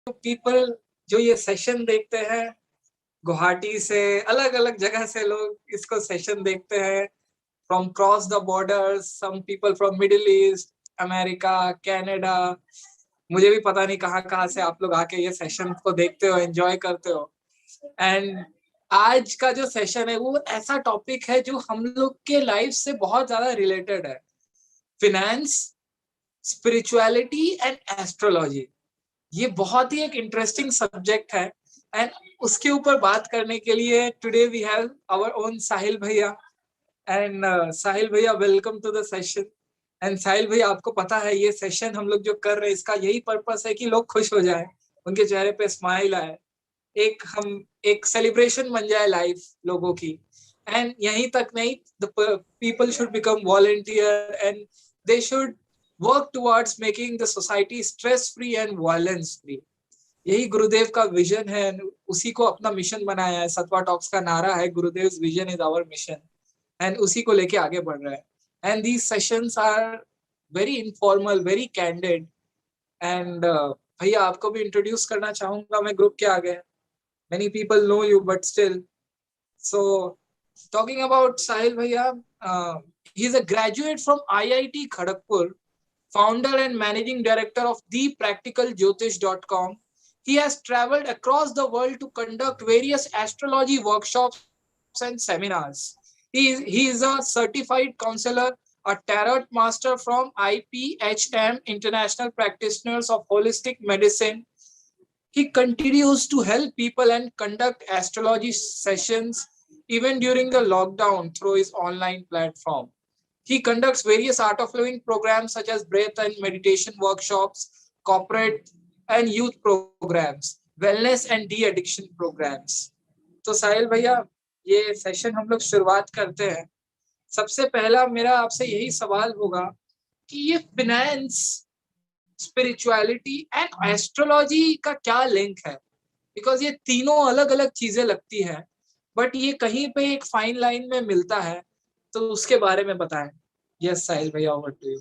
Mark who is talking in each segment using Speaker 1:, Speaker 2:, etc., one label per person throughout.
Speaker 1: People जो ये session देखते हैं, गुवाहाटी से, अलग अलग जगह से लोग इसको सेशन देखते हैं, from cross the borders, some people from Middle East, America, Canada. मुझे भी पता नहीं कहाँ कहाँ से आप लोग आके ये सेशन को देखते हो, एंजॉय करते हो। एंड आज का जो सेशन है वो ऐसा टॉपिक है जो हम लोग के लाइफ से बहुत ज्यादा रिलेटेड है। फिनेंस, स्पिरिचुअलिटी एंड एस्ट्रोलॉजी, ये बहुत ही एक इंटरेस्टिंग सब्जेक्ट है। एंड उसके ऊपर बात करने के लिए today we have our own Sahil भैया। एंड साहिल भैया, welcome to the session. And Sahil भैया, आपको पता है ये सेशन हम लोग जो कर रहे हैं इसका यही पर्पस है कि लोग खुश हो जाए, उनके चेहरे पे स्माइल आए, एक सेलिब्रेशन बन जाए लाइफ लोगों की। एंड यहीं तक नहीं, the people should become volunteer and they should work towards making the society stress free and violence free. यही गुरुदेव का विजन है, उसी को अपना मिशन बनाया है। सतवा टॉक्स का नारा है, Gurudev vision is our mission. And उसी को लेके आगे बढ़ रहा है। And these sessions are very informal, very candid. And भैया, आपको भी इंट्रोड्यूस करना चाहूंगा मैं ग्रुप के आगे। many people know you, but still. So talking about Sahil bhaiya, he's a graduate from IIT Kharagpur, founder and managing director of thepracticalJyotish.com. He has traveled across the world to conduct various astrology workshops and seminars. He is a certified counselor, a tarot master from IPHM, International Practitioners of Holistic Medicine. He continues to help people and conduct astrology sessions even during the lockdown through his online platform. He conducts various art of living programs such as breath and meditation workshops, corporate and youth programs, wellness and de-addiction programs. तो साहिल भैया, ये session हम लोग शुरुआत करते हैं। सबसे पहला मेरा आपसे यही सवाल होगा कि ये फिनेंस, स्पिरिचुअलिटी एंड एस्ट्रोलॉजी का क्या लिंक है? बिकॉज ये तीनों अलग अलग चीजें लगती है, बट ये कहीं पे एक फाइन लाइन में मिलता है, तो उसके बारे में बताएं। यस साहिल भैया, ओवर टू यू।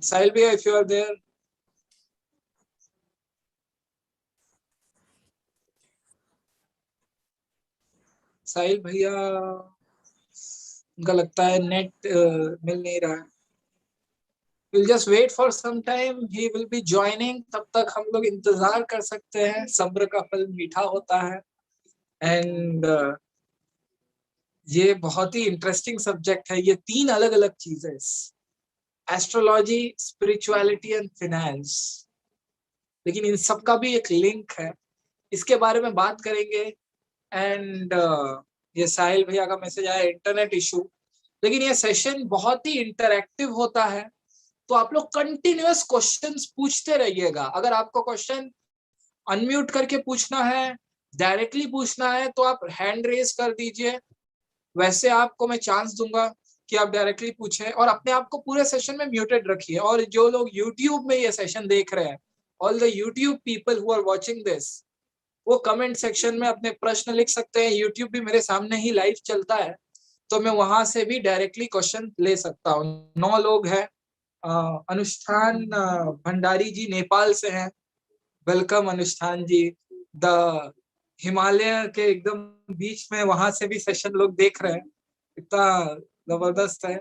Speaker 1: साहिल भैया, if you are there. Sahil भैया, उनका लगता है नेट मिल नहीं रहा है। We'll just wait for some time. He will be joining. तब तक हम लोग इंतजार कर सकते हैं। सब्र का फल मीठा होता है। एंड ये बहुत ही इंटरेस्टिंग सब्जेक्ट है। ये तीन अलग अलग चीजें, एस्ट्रोलॉजी, स्पिरिचुअलिटी एंड फिनेंस, लेकिन इन सब का भी एक लिंक है। इसके बारे में बात करेंगे। एंड ये साहिल भैया का मैसेज आया, इंटरनेट इशू। लेकिन ये सेशन बहुत ही इंटरैक्टिव होता है, तो आप लोग कंटिन्यूअस क्वेश्चंस पूछते रहिएगा। अगर आपको क्वेश्चन अनम्यूट करके पूछना है, डायरेक्टली पूछना है, तो आप हैंड रेज कर दीजिए। वैसे आपको मैं चांस दूंगा कि आप डायरेक्टली पूछें, और अपने आप को पूरे सेशन में म्यूटेड रखिए। और जो लोग यूट्यूब में ये सेशन देख रहे हैं, all the YouTube people who are watching this, वो कमेंट सेक्शन में अपने प्रश्न लिख सकते हैं। यूट्यूब भी मेरे सामने ही लाइव चलता है, तो मैं वहां से भी डायरेक्टली क्वेश्चन ले सकता हूँ। 9 लोग हैं। अनुष्ठान भंडारी जी नेपाल से हैं। वेलकम अनुष्ठान जी। द हिमालय के एकदम बीच में, वहां से भी सेशन लोग देख रहे हैं। इतना जबरदस्त है।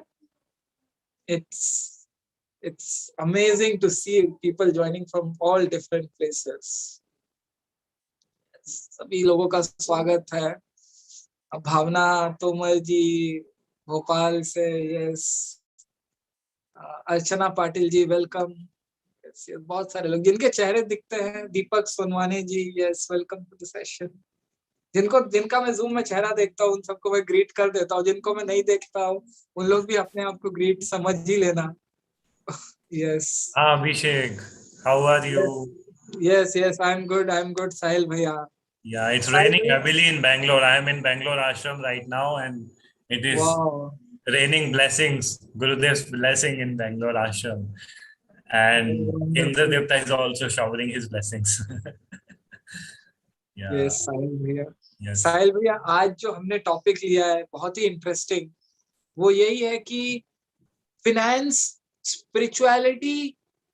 Speaker 1: It's amazing to see people joining from all different places. सभी लोगों का स्वागत है। भावना तोमर जी भोपाल से, यस। अर्चना पाटिल जी, वेलकम। बहुत सारे लोग जिनके चेहरे दिखते हैं। Deepak Sonawane ji, yes, welcome to the session. जिनका मैं जूम में चेहरा देखता हूँ उन सबको मैं ग्रीट कर देता हूँ। जिनको मैं नहीं देखता हूँ उन लोग भी अपने आप को ग्रीट समझ ही लेना। Yes.
Speaker 2: Abhishek, how are you?
Speaker 1: Yes yes, I am good Sahil भैया।
Speaker 2: Yeah, it's
Speaker 1: साहिल
Speaker 2: raining
Speaker 1: भैया,
Speaker 2: heavily in Bangalore. I am in Bangalore ashram right now, and it is
Speaker 1: वाह,
Speaker 2: raining blessings, Gurudev's blessing in Bangalore ashram. And Indra Devta is also showering his blessings. Yeah,
Speaker 1: yes Sahil भैया।
Speaker 2: Yes.
Speaker 1: Sahil भैया, आज जो हमने topic लिया है बहुत ही interesting, वो यही है कि फिनेंस, स्पिरिचुअलिटी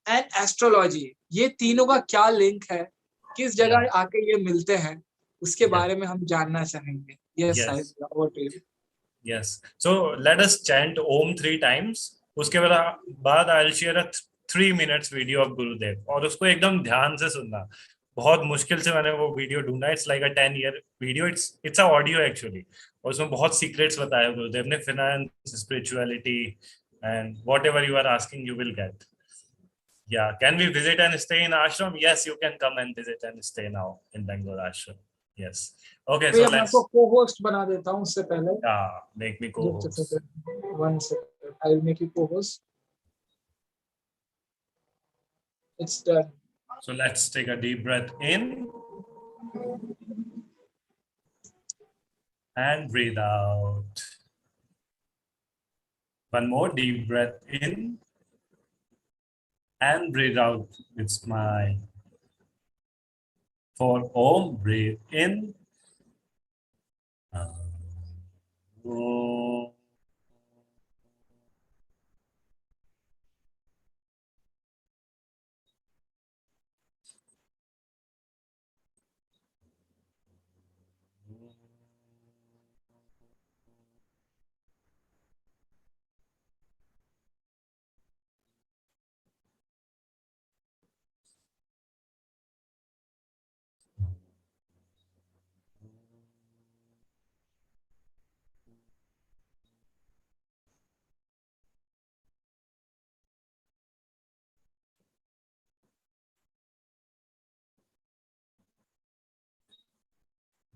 Speaker 1: एंड एस्ट्रोलॉजी, ये तीनों का क्या लिंक है, किस जगह आके ये मिलते हैं, उसके बारे में हम जानना चाहेंगे. यस साहिल भैया, over to you.
Speaker 2: Yes. So let us chant Om 3 times. उसके बाद I'll share a 3 minutes video of Gurudev और उसको एकदम ध्यान से सुनना. बहुत मुश्किल से मैंने वो वीडियो ढूंढा. It's like a 10-year video. It's a audio actually. और उसमें बहुत सीक्रेट्स बताए गुरुदेव ने, finance, spirituality and whatever you are asking you will get. Yeah, can we visit and stay in ashram? Yes, you can come and visit and stay now in Bangalore ashram. Yes. Okay, so
Speaker 1: मैं
Speaker 2: let's.
Speaker 1: आपको co-host बना देता हूँ उससे पहले.
Speaker 2: Make me co-host.
Speaker 1: One second. I will make you co-host. It's done.
Speaker 2: So let's take a deep breath in and breathe out. One more deep breath in and breathe out with smile. For Om, breathe in. Om.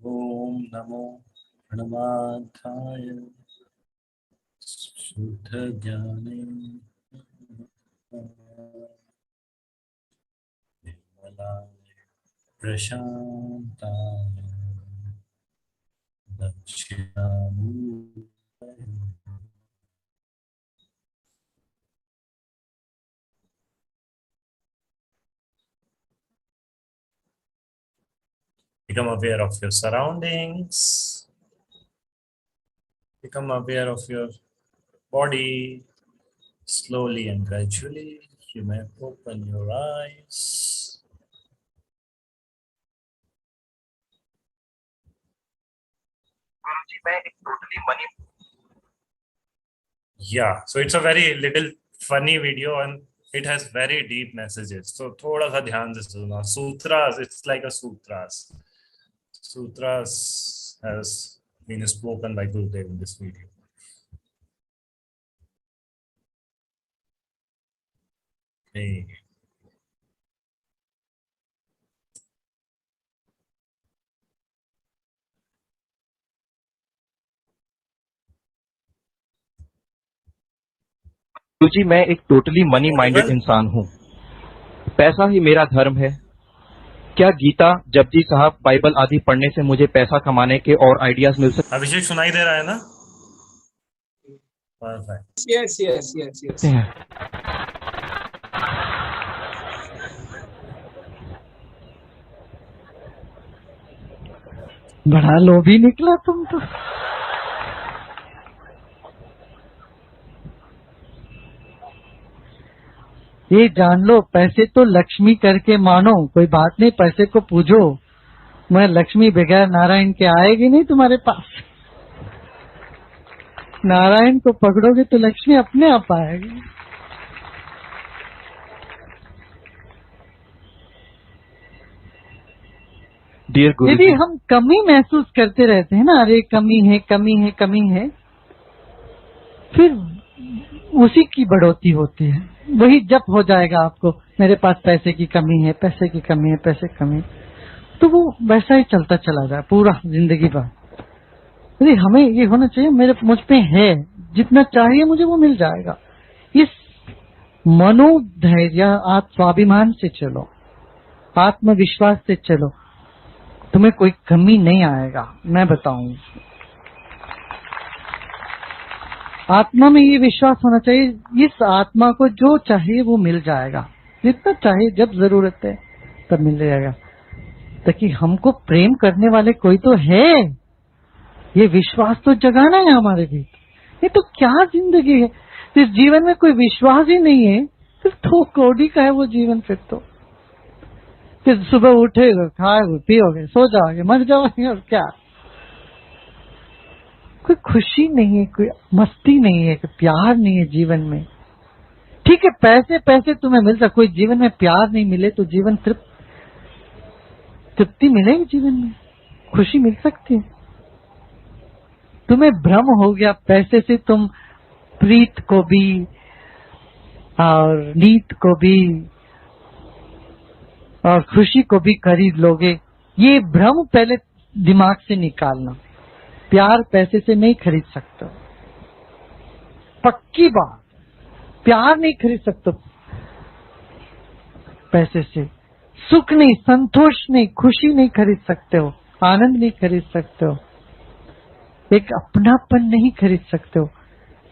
Speaker 2: Om Namo Pranamathaya Shuddha Jnane Nirmalaya Prashantaya Dakshinamurtaya. Become aware of your surroundings. Become aware of your body. Slowly and gradually, you may open your eyes. Yeah, so it's a very little funny video and it has very deep messages. So थोड़ा सा ध्यान से सुनना. Sutras, it's like a sutras. Sutras has been spoken by Gurudev in this video. Okay.
Speaker 3: जी मैं एक totally money minded इंसान हूँ. पैसा ही मेरा धर्म है. क्या गीता, जपजी साहब, बाइबल आदि पढ़ने से मुझे पैसा कमाने के और आइडियाज मिल सकते
Speaker 2: अभिषेक सुनाई दे रहा है ना? Perfect.
Speaker 1: Yes.
Speaker 3: हैं? बड़ा लोभी निकला तुम तो. ये जान लो, पैसे तो लक्ष्मी करके मानो, कोई बात नहीं, पैसे को पूजो. मैं लक्ष्मी बगैर नारायण के आएगी नहीं तुम्हारे पास. नारायण को पकड़ोगे तो लक्ष्मी अपने आप आएगी. यदि हम कमी महसूस करते रहते हैं ना, अरे कमी है कमी है कमी है, फिर उसी की बढ़ोतरी होती है. वही जब हो जाएगा आपको, मेरे पास पैसे की कमी है, पैसे की कमी है, पैसे की कमी है, तो वो वैसा ही चलता चला जाए पूरा जिंदगी भर. अरे हमें ये होना चाहिए, मुझ पे है, जितना चाहिए मुझे वो मिल जाएगा. इस मनोधैर्य, स्वाभिमान से चलो, आत्मविश्वास से चलो, तुम्हें कोई कमी नहीं आएगा. मैं बताऊं, आत्मा में ये विश्वास होना चाहिए, इस आत्मा को जो चाहिए वो मिल जाएगा, जितना चाहिए, जब जरूरत है तब मिल जाएगा. ताकि हमको प्रेम करने वाले कोई तो है, ये विश्वास तो जगाना है हमारे भी। ये तो क्या जिंदगी है, इस जीवन में कोई विश्वास ही नहीं है, फिर तो कोड़ी का है वो जीवन। फिर सुबह उठेगा, खाओगे, पियोगे, सो जाओगे, मर जाओगे, और क्या। कोई खुशी नहीं है, कोई मस्ती नहीं है, कोई प्यार नहीं है जीवन में। ठीक है, पैसे पैसे तुम्हें मिलता, कोई जीवन में प्यार नहीं मिले तो जीवन तृप्ति मिलेगी जीवन में, खुशी मिल सकती है। तुम्हें भ्रम हो गया पैसे से तुम प्रीत को भी और नीत को भी और खुशी को भी खरीद लोगे, ये भ्रम पहले दिमाग से निकालना। प्यार पैसे से नहीं खरीद सकते, पक्की बात। प्यार नहीं खरीद सकते पैसे से, सुख नहीं, संतोष नहीं, खुशी नहीं खरीद सकते हो, आनंद नहीं खरीद सकते हो, एक अपनापन नहीं खरीद सकते हो।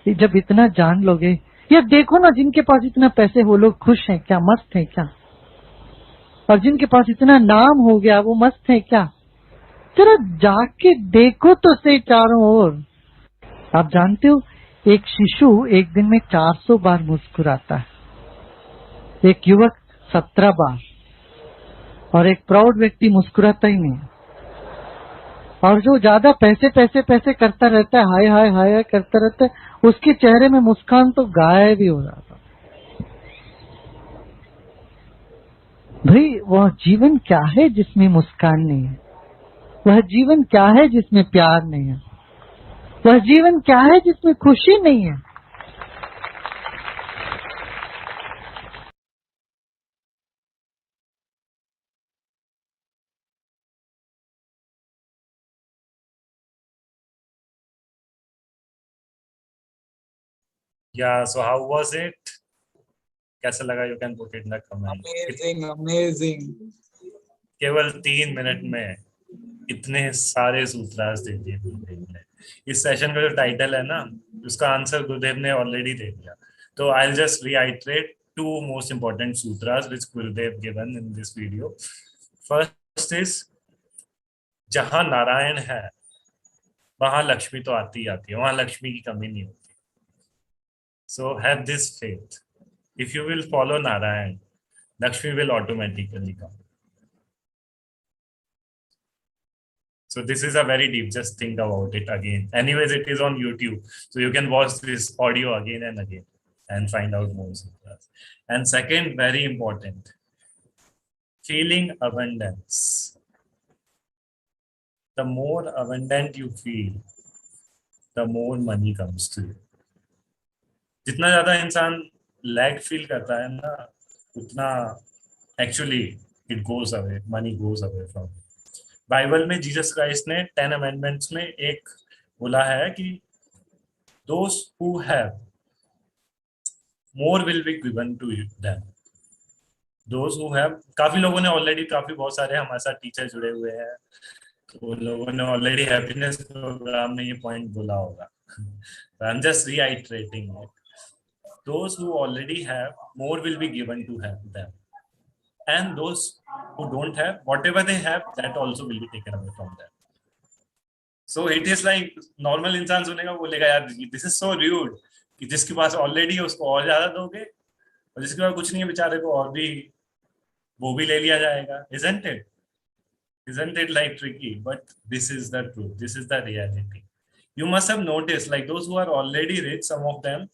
Speaker 3: जब इतना जान लोगे, या देखो ना, जिनके पास इतना पैसे वो लोग खुश हैं क्या, मस्त हैं क्या? और जिनके पास इतना नाम हो गया वो मस्त है क्या? जरा जाके देखो तो सही चारों ओर। आप जानते हो, एक शिशु एक दिन में 400 बार मुस्कुराता है, एक युवक 17 बार, और एक प्रौढ़ व्यक्ति मुस्कुराता ही नहीं। और जो ज्यादा पैसे पैसे पैसे करता रहता है, हाय हाय हाय हाय करता रहता है, उसके चेहरे में मुस्कान तो गायब भी हो जाता। भाई, वह जीवन क्या है जिसमें मुस्कान नहीं है? वह जीवन क्या है जिसमें प्यार नहीं है? वह जीवन क्या है जिसमें खुशी नहीं है?
Speaker 2: So how was it? कैसा लगा? You can put it in the comment.
Speaker 1: Amazing.
Speaker 2: केवल 3 मिनट में इतने सारे सूत्रास दे दिए गुरुदेव ने। इस सेशन का जो टाइटल है ना, उसका आंसर गुरुदेव ने ऑलरेडी दे दिया। तो I will just reiterate 2 most important sutras which Gurudev given in this video. First is, जहां नारायण है वहां लक्ष्मी तो आती ही आती है, वहां लक्ष्मी की कमी नहीं होती। So have this faith. If you will follow Narayan, Lakshmi will automatically come. So this is a very deep, just think about it again. Anyways, it is on YouTube, so you can watch this audio again and again and find out more sutras. And second, very important, feeling abundance. The more abundant you feel, the more money comes to you. जितना ज्यादा इंसान lack feel करता है ना, उतना actually it goes away, money goes away from. Bible में Jesus Christ ने 10 amendments में एक बोला है कि those who have more will be given to them. Those who have, काफी लोगों ने ऑलरेडी, काफी बहुत सारे हमारे साथ टीचर जुड़े हुए हैं, तो लोगों ने ऑलरेडी हैप्पीनेस प्रोग्राम में ये पॉइंट बोला होगा। I am just reiterating it. Those who already have, more will be given to them, and those who don't have, whatever they have, that also will be taken away from them. So it is like normal इंसान सुनेगा, बोलेगा यार this is so rude कि जिसके पास already है उसको और ज्यादा दोगे, और जिसके पास कुछ नहीं है बेचारे को और भी वो भी ले लिया जाएगा। Isn't it like tricky? But this is the truth, this is the reality. You must have noticed, like those who are already rich, some of them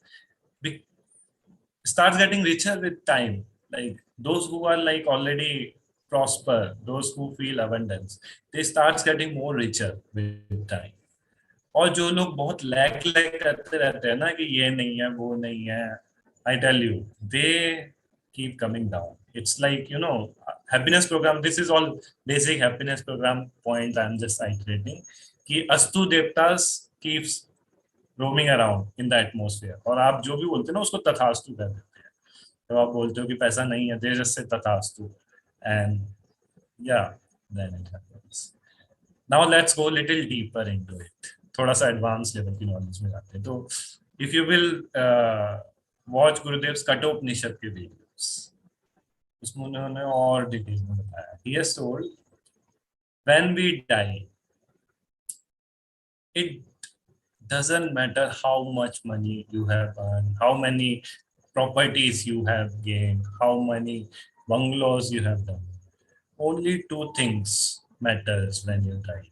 Speaker 2: starts getting richer with time. Like those who are like already prosper, those who feel abundance, they starts getting more richer with time. और जो लोग बहुत lack करते रहते हैं ना कि ये नहीं है वो नहीं है, I tell you, they keep coming down. It's like, you know, happiness program, this is all basic happiness program points I'm just iterating कि अस्तु देवतास keeps roaming around in the atmosphere, और आप जो भी बोलते हैं ना उसको तथास्तु कर देते हैं। तो आप बोलते हो कि पैसा नहीं है, they just say तथास्तु, and yeah, then it happens. Now let's go little deeper into it. थोड़ा सा एडवांस लेवल की नॉलेज में जाते हैं। तो if you will watch गुरुदेव कठोपनिषद के वीडियोस, उसमें उन्होंने और डिटेल में बताया। He has told when we die, it doesn't matter how much money you have earned, how many properties you have gained, how many bungalows you have done. Only two things matters when you die.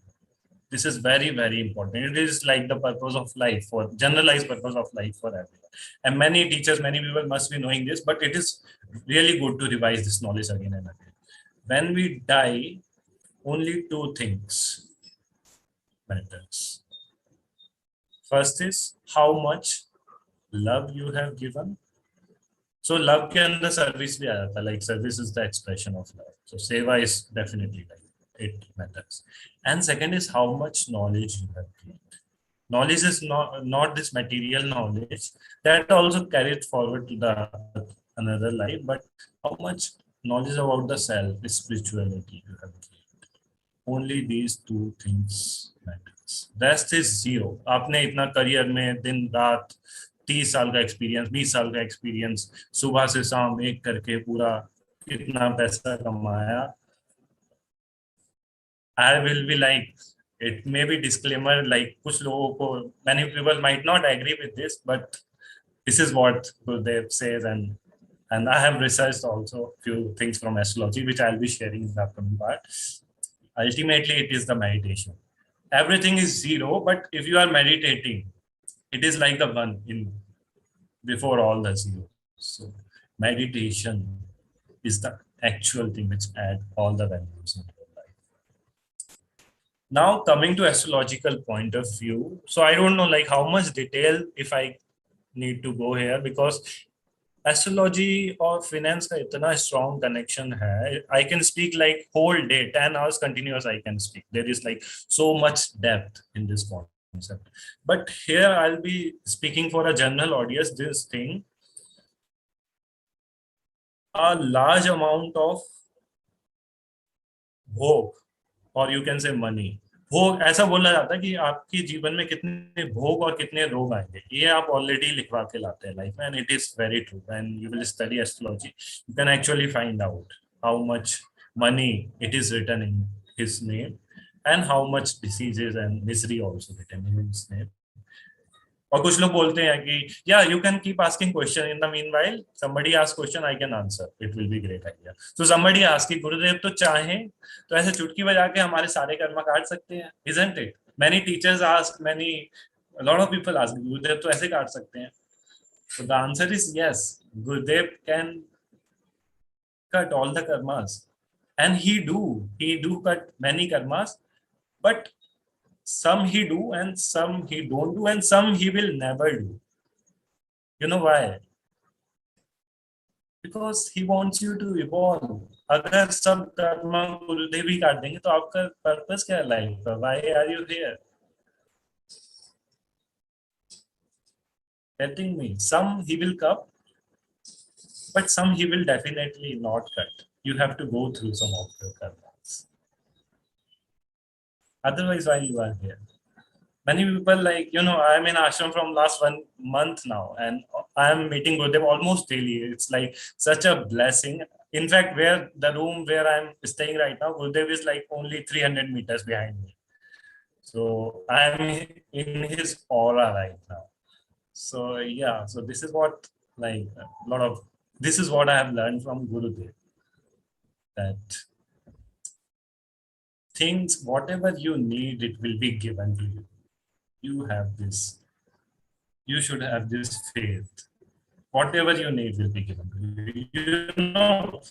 Speaker 2: This is very, very important. It is like the purpose of life, for generalized purpose of life for everyone. And many teachers, many people must be knowing this, but it is really good to revise this knowledge again and again. When we die, only two things matters. First is how much love you have given. So love के अंदर service भी आ जाता है. Like service is the expression of love. So seva is definitely like it matters. And second is how much knowledge you have gained. Knowledge is not this material knowledge that also carried forward to the another life, but how much knowledge about the self, the spirituality you have gained. Only these two things matters. Rest is zero. आपने इतना career में दिन रात 30 साल का experience, 20 साल का experience, सुबह से शाम एक करके पूरा कितना पैसा कमाया. I will be like, it may be disclaimer, like कुछ लोगों को, many people might not agree with this, but this is what Gurudev says, and I have researched also few things from astrology, which I'll be sharing in the upcoming part. Ultimately, it is the meditation. Everything is zero, but if you are meditating, it is like the one in before all the zero. So meditation is the actual thing which add all the values into your life. Now coming to astrological point of view, so I don't know like how much detail if I need to go here, because astrology और finance का इतना strong connection है. I can speak like whole day, 10 hours continuous I can speak. There is like so much depth in this concept. But here I'll be speaking for a general audience, this thing. A large amount of भोग, or you can say money. भोग ऐसा बोला जाता है कि आपके जीवन में कितने भोग और कितने रोग आएंगे, ये आप ऑलरेडी लिखवा के लाते हैं लाइफ में, and it is very true. When you will study astrology, you can actually find out how much money it is written in his name and how much diseases and misery also written in his name. और कुछ लोग बोलते हैं कि yeah, you can keep asking question, in the meanwhile somebody ask question, I can answer, it will be great idea. So somebody ask कि गुरुदेव तो चाहें तो ऐसे चुटकी बजा के हमारे सारे कर्म काट सकते हैं, isn't it? Many teachers ask, a lot of people ask, गुरुदेव तो ऐसे काट सकते हैं? So the answer is yes, Gurudev can cut all the karmas, and he do cut many karmas, but some he do and some he don't do and some he will never do. You know why? Because he wants you to evolve. अगर सब कर्म गुरुदेव ही काट देंगे तो आपका purpose क्या है life का? Why are you here? Getting me? Some he will cut, but some he will definitely not cut. You have to go through some of the karmas. Otherwise, why you are here? Many people like, I'm in ashram from last 1 month now, and I am meeting Gurudev almost daily. It's like such a blessing. In fact, where the room where I'm staying right now, Gurudev is like only 300 meters behind me. So I'm in his aura right now. So yeah, so this is what this is what I have learned from Gurudev. That things, whatever you need, it will be given to you. You have this. You should have this faith. Whatever you need will be given to you.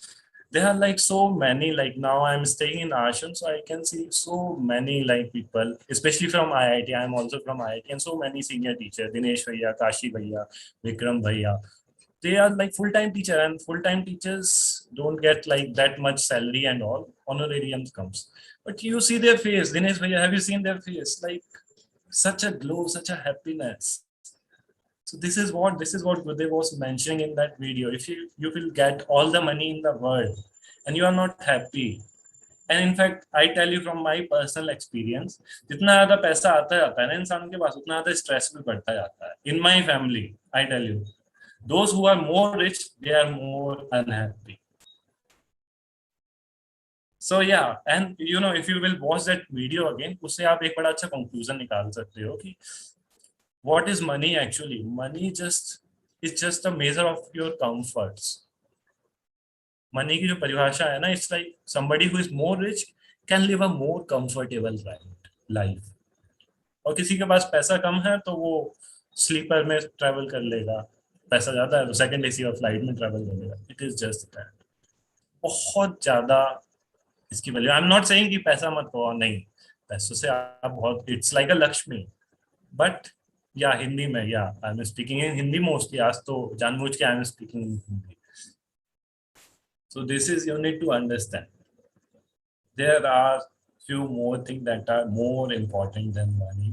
Speaker 2: There are like so many, like now I'm staying in ashram, so I can see so many like people, especially from IIT. I'm also from IIT, and so many senior teachers, Dinesh Bhaiya, Kashi Bhaiya, Vikram Bhaiya. They are like full-time teacher, and full-time teachers don't get like that much salary and all. Honorariums comes. But you see their face, Dinesh Bhaiya, have you seen their face? Like such a glow, such a happiness. So this is what Gurudev was mentioning in that video. If you will get all the money in the world and you are not happy, and in fact I tell you from my personal experience, जितना ज़्यादा पैसा आता जाता है ना इंसान के पास, उतना ज़्यादा stress भी बढ़ता जाता है. In my family, I tell you, those who are more rich, they are more unhappy. So yeah, and you know, if you will watch that video again, उससे आप एक बड़ा अच्छा conclusion निकाल सकते हो कि what is money actually? Money just is just a measure of your comforts. Money की जो परिभाषा है ना, it's like somebody who is more rich can live a more comfortable life. और किसी के पास पैसा कम है तो वो स्लीपर में ट्रैवल कर लेगा, पैसा ज्यादा है तो सेकंड एसी और फ्लाइट में ट्रैवल कर लेगा. It is just that. बहुत ज्यादा इसकी value. I am not saying कि पैसा मत कमाओ, नहीं, पैसों से आप बहुत, it's like a Lakshmi. But या हिंदी में, या I am speaking in Hindi mostly. आज तो जानबूझ के I am speaking in Hindi. So this is, you need to understand there are few more things that are more important than money,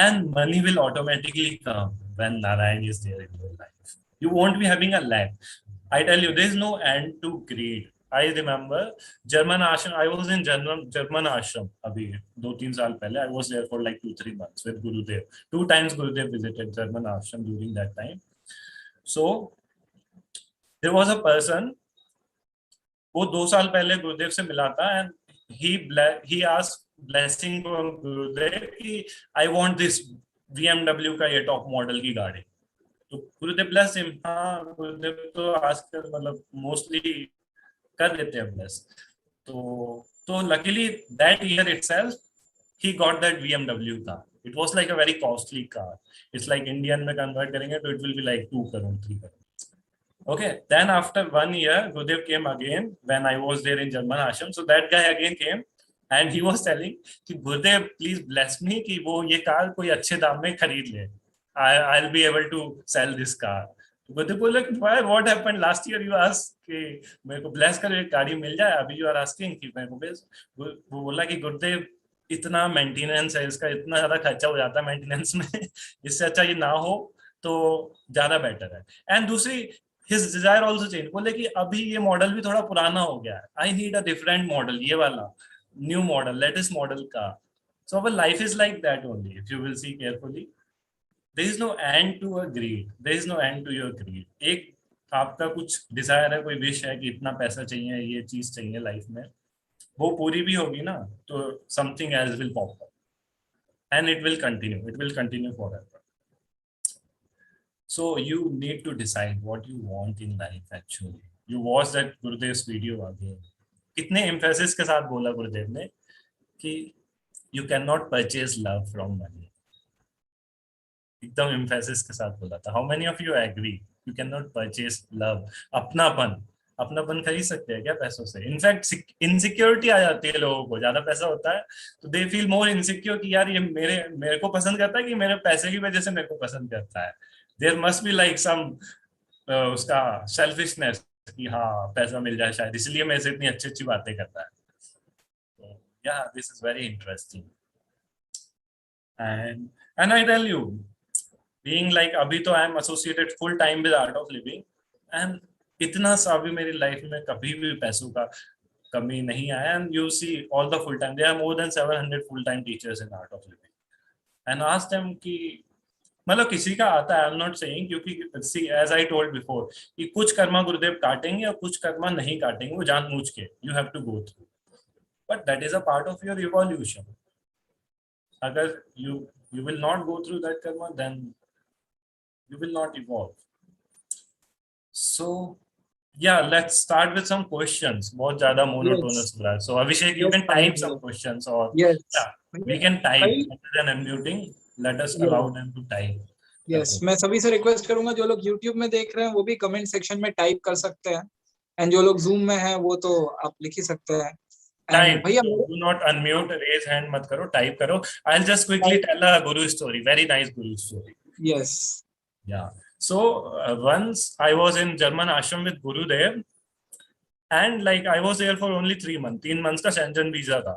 Speaker 2: and money will automatically come when Narayan is there in your life. You won't be having a lack. I tell you, there is no end to greed. I remember German ashram. I was in German ashram abhi 2-3 साल पहले. I was there for like 2-3 months with Gurudev. 2 times Gurudev visited German ashram during that time. So there was a person, वो 2 साल पहले गुरुदेव से मिला था, and he asked blessing from Gurudev कि I want this BMW का ये top model की गाड़ी. तो गुरुदेव bless him. हाँ, गुरुदेव तो आजकल मतलब मोस्टली कर देते हैं bless. तो luckily that year itself he got that BMW car. It was like a very costly car. It's like Indian में convert करेंगे तो it will be like 2 crore 3 crore. Okay, then after 1 year, Gurudev came again when I was there in German ashram. So that guy again came and he was telling कि Gurudev, please bless me कि वो ये car कोई अच्छे दाम में खरीद ले. I'll be able to sell this car. Gurudev बोला कि why, what happened last year you asked कि मेरे को bless करो एक गाड़ी मिल जाए, अभी you are asking कि मेरे को bless. वो बोला कि गुरुदेव इतना मेंटेनेंस है इसका, इतना ज्यादा खर्चा हो जाता है मेंटेनेंस में, इससे अच्छा ये ना हो तो ज्यादा बेटर है. एंड दूसरी, his desire also changed. बोले कि अभी ये मॉडल भी थोड़ा पुराना हो गया है, I need a different model, ये वाला new model, latest model का. So our life is like that only. If you will see carefully, there is no end to a greed. There is no end to your greed. एक आपका कुछ Dzire है, कोई wish है कि इतना पैसा चाहिए, ये चीज चाहिए लाइफ में, वो पूरी भी होगी ना तो something else will pop up and it will continue forever. So you need to decide what you want in life actually. You watch that Gurudev's video again. कितने emphasis के साथ बोला गुरुदेव ने कि you cannot purchase love from money. एकदम emphasis के साथ बोला था. How many of you agree? You cannot purchase love. अपनापन खरीद सकते हैं क्या पैसों से? इनफैक्ट इनसिक्योरिटी आ जाती है लोगों को, ज्यादा पैसा होता है तो दे फील मोर इनसिक्योर कि यार ये मेरे को पसंद करता है कि मेरे पैसे की वजह से मेरे को पसंद करता है. There must be like some उसका सेल्फिशनेस कि हाँ पैसा मिल जाए शायद इसलिए मेरे से इतनी अच्छी अच्छी बातें करता है. Yeah, this is very interesting. And I tell you, being like अभी तो I am associated full time with art of living, and इतना सा भी मेरी लाइफ में कभी भी पैसों का कमी नहीं आया. And you see all the full time, there are more than 700 full time teachers in art of living. And ask them कि मतलब किसी का आता है, आई एम नॉट सेइंग, क्योंकि सी एज आई टोल्ड बिफोर कि कुछ कर्मा गुरुदेव काटेंगे और कुछ कर्मा नहीं काटेंगे, वो जानबूझ के, you have to go through, but that is a part of your evolution. अगर you will not go through that karma, then you will not evolve. So yeah, let's start with some questions. बहुत ज्यादा monotonous हो रहा है. So Abhishek, you can type some questions, or yeah, we can type rather than unmuting. Let us allow them to type.
Speaker 1: Yes, मैं सभी से request करूंगा जो लोग YouTube में देख रहे हैं वो भी कमेंट सेक्शन में टाइप कर सकते हैं, एंड जो लोग Zoom में हैं वो तो आप लिख ही सकते हैं.
Speaker 2: Type. Do not unmute, raise hand मत करो, type करो. I'll just quickly tell a guru story. Very nice guru story.
Speaker 1: Yes.
Speaker 2: Yeah. So once I was in German ashram with Gurudev, and like I was there for only 3 months. 3 months का Shenzhen visa था.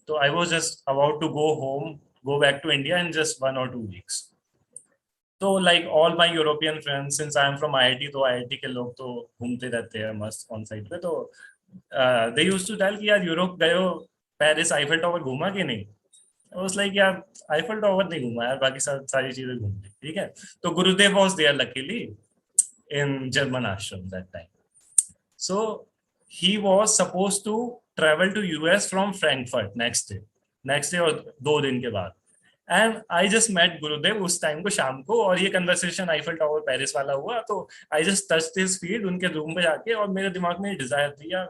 Speaker 2: So I was just about to go back to India in just 1 or 2 weeks. So like all my European friends, since I am from IIT, तो IIT के लोग तो घूमते रहते हैं मस्त ऑन साइट पे, तो they used to tell कि यार यूरोप गए हो, पेरिस आईफल टावर घूमा कि नहीं? I was like यार आईफल टावर नहीं घूमा यार, बाकी सारी चीजें घूम ली. ठीक है, तो गुरुदेव was there luckily in German ashram that time. So he was supposed to travel to US from Frankfurt next day और 2 दिन के बाद. एंड आई जस्ट मेट गुरुदेव उस टाइम को शाम को, और ये कन्वर्सेशन आईफल टावर पेरिस वाला हुआ. तो I just touch his feet उनके रूम पे जाके, और मेरे दिमाग में डिजायर थी यार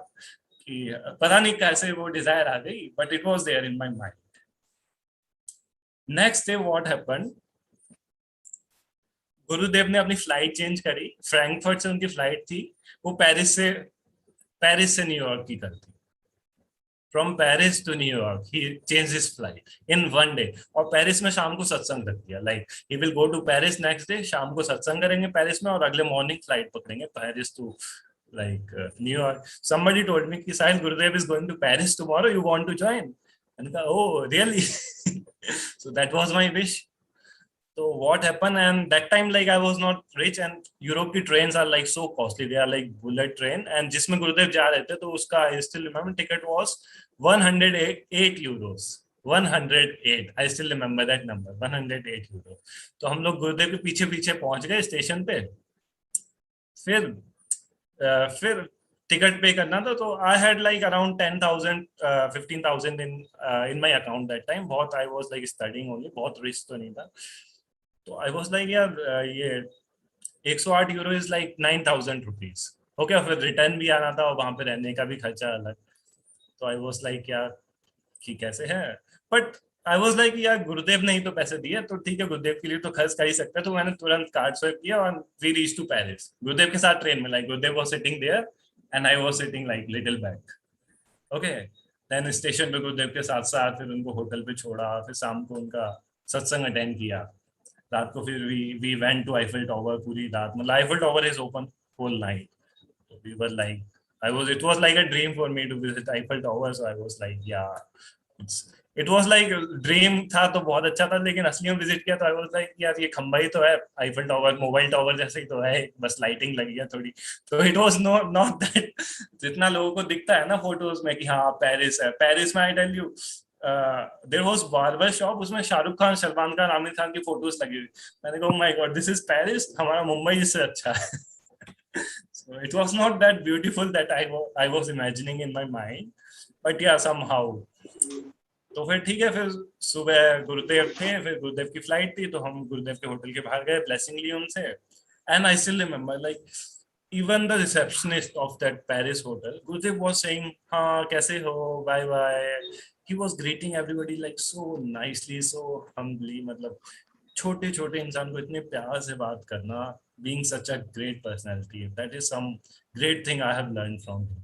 Speaker 2: कि पता नहीं कैसे वो डिजायर आ गई, but it was there in my mind. Next day what happened, Gurudev ने अपनी फ्लाइट चेंज करी. फ्रैंकफर्ट से उनकी फ्लाइट थी, वो पेरिस से न्यूयॉर्क की करती. From Paris to New York, he changed his flight in 1 day. और पेरिस में शाम को सत्संग रख दिया. Like he will go to Paris next day, शाम को सत्संग करेंगे पेरिस में, और अगले मॉर्निंग फ्लाइट पकड़ेंगे Paris to like New York. Somebody told me कि Sahil, Gurudev is going to Paris tomorrow. You want to join? And I, oh really? So that was my wish. So what happened, and that time like I was not rich, and Europe की trains are like so costly. They are like bullet train, and जिसमें गुरुदेव जा रहे थे, तो उसका I still remember ticket was 108 euros. 108. I still remember that number. 108 euros. तो हम लोग गुरुदेव के पीछे पीछे पहुंच गए स्टेशन पे. फिर टिकट पे करना था, तो I had like around 10,000 15,000 in my account that time. बहुत I was like studying only, बहुत रिच तो नहीं था. तो आई वाज लाइक यार ये 108 euro is like 9,000 rupees. Okay, फिर रिटर्न भी आना था और वहां पे रहने का भी खर्चा अलग. तो आई वाज लाइक यार कि कैसे है, बट आई वाज लाइक यार गुरुदेव ने ही तो पैसे दिए, तो ठीक है गुरुदेव के लिए तो खर्च कर ही सकता है. तो मैंने तुरंत कार्ड स्वाइप किया और वी रीच टू पेरिस. गुरुदेव के साथ ट्रेन में, like Gurudev was sitting there and I was sitting like little back. Okay, then station पे गुरुदेव के साथ साथ फिर उनको होटल पे छोड़ा. फिर शाम को उनका सत्संग अटेंड किया. रात को फिर we went to Eiffel tower. पूरी रात मतलब Eiffel tower is open whole night. So we were like, it was like a dream for me to visit Eiffel Tower. So I was like, yeah, it was like dream था तो बहुत अच्छा था, लेकिन असली में विजिट किया तो I was like, यार ये खंबा ही तो है, आईफल टावर मोबाइल टावर जैसे ही तो है, बस लाइटिंग लगी है थोड़ी. तो it was not that जितना लोगों को दिखता है ना फोटोज में कि हाँ पेरिस है. पेरिस में I tell you, there was barber shop, उसमें शाहरुख खान, सलमान खान, आमिर खान की फोटोज लगी हुई. मैंने कहा my God, this is Paris, हमारा मुंबई इससे अच्छा है. So it was not that beautiful that I was imagining in my mind, but yeah, somehow. तो फिर ठीक है, फिर सुबह गुरुदेव थे, फिर गुरुदेव की फ्लाइट थी, तो हम गुरुदेव के होटल के बाहर गए, ब्लेसिंग ली उनसे. And I still remember like even the receptionist of that Paris hotel, Gurudev was saying, हाँ कैसे हो, bye bye. He was greeting everybody like so nicely, so humbly. मतलब छोटे छोटे इंसान को इतने प्यार से बात करना, being such a great personality, that is some great thing I have learned from him.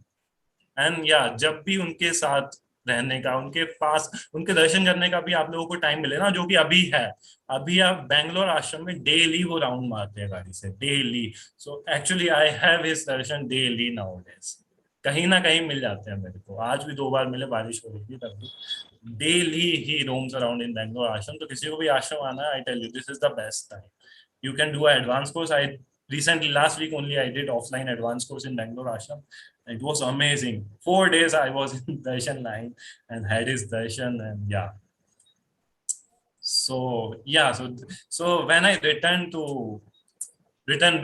Speaker 2: And yeah, जब भी उनके साथ रहने का, उनके पास उनके दर्शन करने का भी आप लोगों को टाइम मिले ना, जो कि अभी है, अभी आप बैंगलोर आश्रम में डेली वो राउंड मारते हैं गाड़ी से, daily. So actually I have his Darshan daily nowadays. कहीं ना कहीं मिल जाते हैं मेरे को. आज भी 2 बार मिले, बारिश हो रही थी तब भी. Daily he roams around in Bangalore ashram. तो किसी को भी आश्रम आना है, I tell you this is the best time. You can do an advanced course. I recently, last week only, I did offline advanced course in Bangalore Ashram. It was amazing. 4 days I was in darshan line and had his darshan, and yeah. So yeah, so when I returned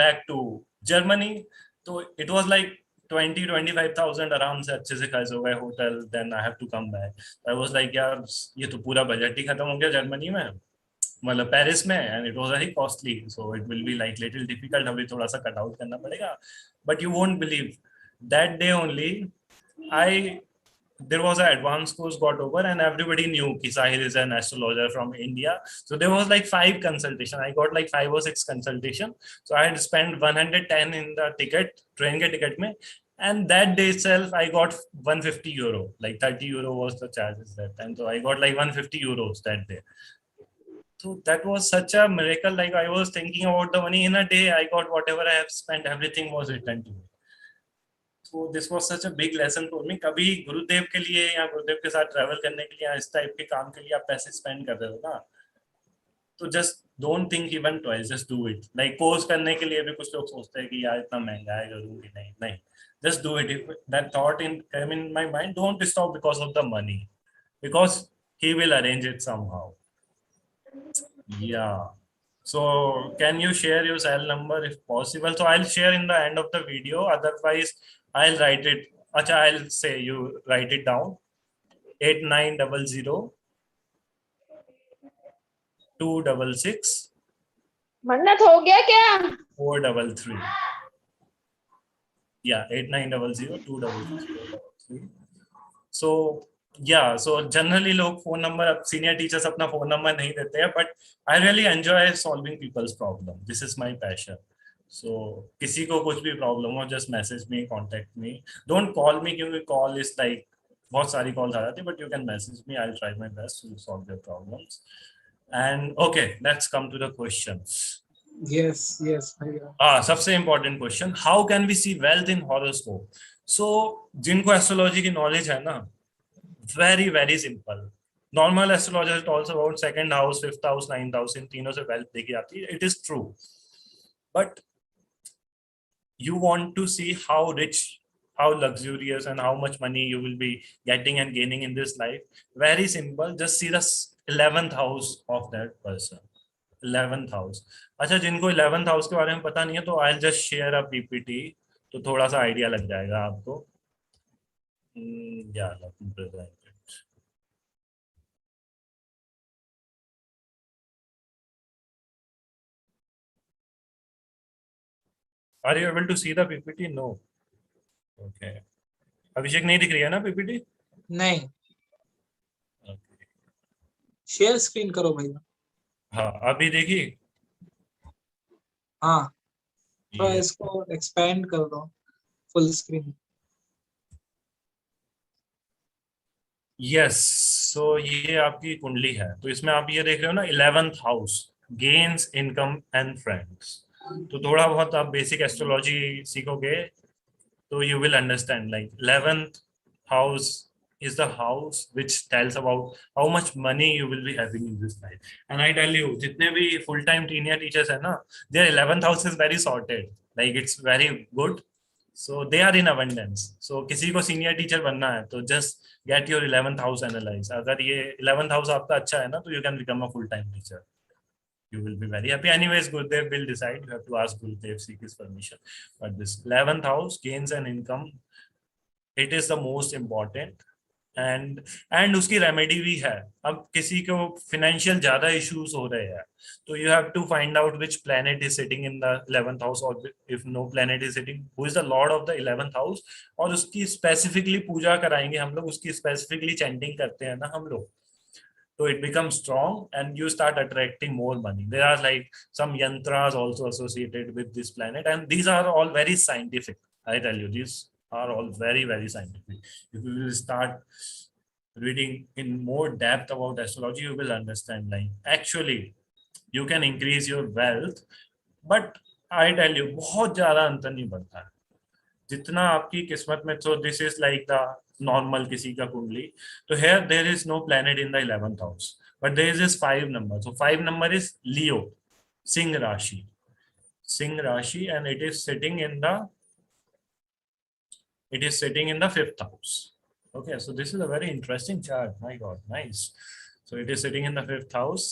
Speaker 2: back to Germany, so it was like 20-25,000 आराम से अच्छे से खर्च हो गए hotel. Then I have to come back. I was like यार ये तो पूरा बजट ही खत्म हो गया जर्मनी में, मतलब पेरिस में, and it was very costly. So it will be like little difficult, अभी थोड़ा सा कट आउट करना पड़ेगा. But you won't believe, that day only there was an advanced course got over, and everybody knew ki Sahil is an astrologer from India. So there was like 5 consultation. I got like 5 or 6 consultation. So I had spent 110 in the ticket, train ke ticket mein. And that day itself, I got 150 euro. Like 30 euro was the charges that time. So I got like 150 euros that day. So that was such a miracle. Like I was thinking about the money in a day, I got whatever I have spent, everything was returned to me. So this was such a big lesson for me. कभी गुरुदेव के लिए या गुरुदेव के साथ travel करने के लिए या इस टाइप के काम के लिए आप पैसे स्पेंड कर रहे हो ना, तो just don't think even twice, just do it. Like course करने के लिए भी कुछ लोग सोचते हैं कि यार इतना महंगा है, करूंगी नहीं. Just do it. If that thought came in my mind, don't stop because of the money, because he will arrange it somehow. Yeah. So can you share your cell number if possible? So I'll share in the end of the video. Otherwise, I'll write it अच्छा, I'll say you write it down. 8900 266
Speaker 4: मन्नत हो गया क्या?
Speaker 2: 433. Yeah, 8900 266 433. So yeah, so generally लोग phone number, senior teachers अपना phone number नहीं देते हैं, but I really enjoy solving people's problem. This is my passion. So किसी को कुछ भी प्रॉब्लम हो, just message me, contact me. Don't call me, क्योंकि कॉल इज लाइक बहुत सारी कॉल्स आ जाती है, but you can message me. I will try my best to solve your problems. And okay, let's come to the questions.
Speaker 1: yes भैया.
Speaker 2: सबसे important question, how can we see wealth in horoscope? So जिनको astrology की knowledge है ना, very very simple. Normal astrologer talks about second house, fifth house, ninth house, इन तीनों से wealth देखी जाती है. It is true, but you want to see how rich, how luxurious, and how much money you will be getting and gaining in this life. Very simple, just see the 11th house of that person. 11th house. अच्छा, जिनको 11th house के बारे में पता नहीं है, तो I'll just share a PPT, तो थोड़ा सा आइडिया लग जाएगा आपको. Yeah, let me present it. Are you able to see the PPT? No. Okay. अभिषेक, नहीं दिख रही है ना PPT?
Speaker 1: नहीं,
Speaker 2: Okay.
Speaker 1: शेयर स्क्रीन करो भैया.
Speaker 2: हाँ, अभी देखी.
Speaker 1: हाँ, तो
Speaker 2: Yes.
Speaker 1: इसको एक्सपेंड कर दो फुल स्क्रीन.
Speaker 2: यस. सो ये आपकी कुंडली है, तो इसमें आप ये देख रहे हो ना, 11th house, gains, income and friends. तो थोड़ा बहुत आप बेसिक एस्ट्रोलॉजी सीखोगे तो you will understand, like 11th house is the house which tells about how much money you will be having in this life. And I tell you, जितने भी full time senior teachers है ना, their 11th house is very sorted, like it's very good, so they are in abundance. So किसी को senior teacher बनना है तो just get your 11th house analyzed. अगर ये 11th house आपका अच्छा है ना, तो you can become a full time teacher. You will be very happy. Anyways, Gurudev will decide. You have to ask Gurudev, seek his permission. But this 11th house, gains and income, it is the most important. And उसकी remedy भी है. अब किसी को financial ज्यादा issues हो रहे हैं, तो you have to find out which planet is sitting in the 11th house, और if no planet is sitting, who is the lord of the 11th house, और उसकी स्पेसिफिकली पूजा कराएंगे हम लोग, उसकी स्पेसिफिकली चैंटिंग करते हैं ना हम लोग, so it becomes strong and you start attracting more money. There are like some yantras also associated with this planet, and these are all very scientific. I tell you, these are all very very scientific. If you will start reading in more depth about astrology, you will understand, like actually you can increase your wealth, but I tell you, बहुत ज्यादा अंतर नहीं बनता है जितना आपकी किस्मत में. So this is like the normal किसी का कुंडली. तो here there is no planet in the 11th house, but there is this 5 number. So 5 number is Leo, Singh Rashi, and it is sitting in the 5th house. Okay, so this is a very interesting chart. My God, nice. So it is sitting in the 5th house,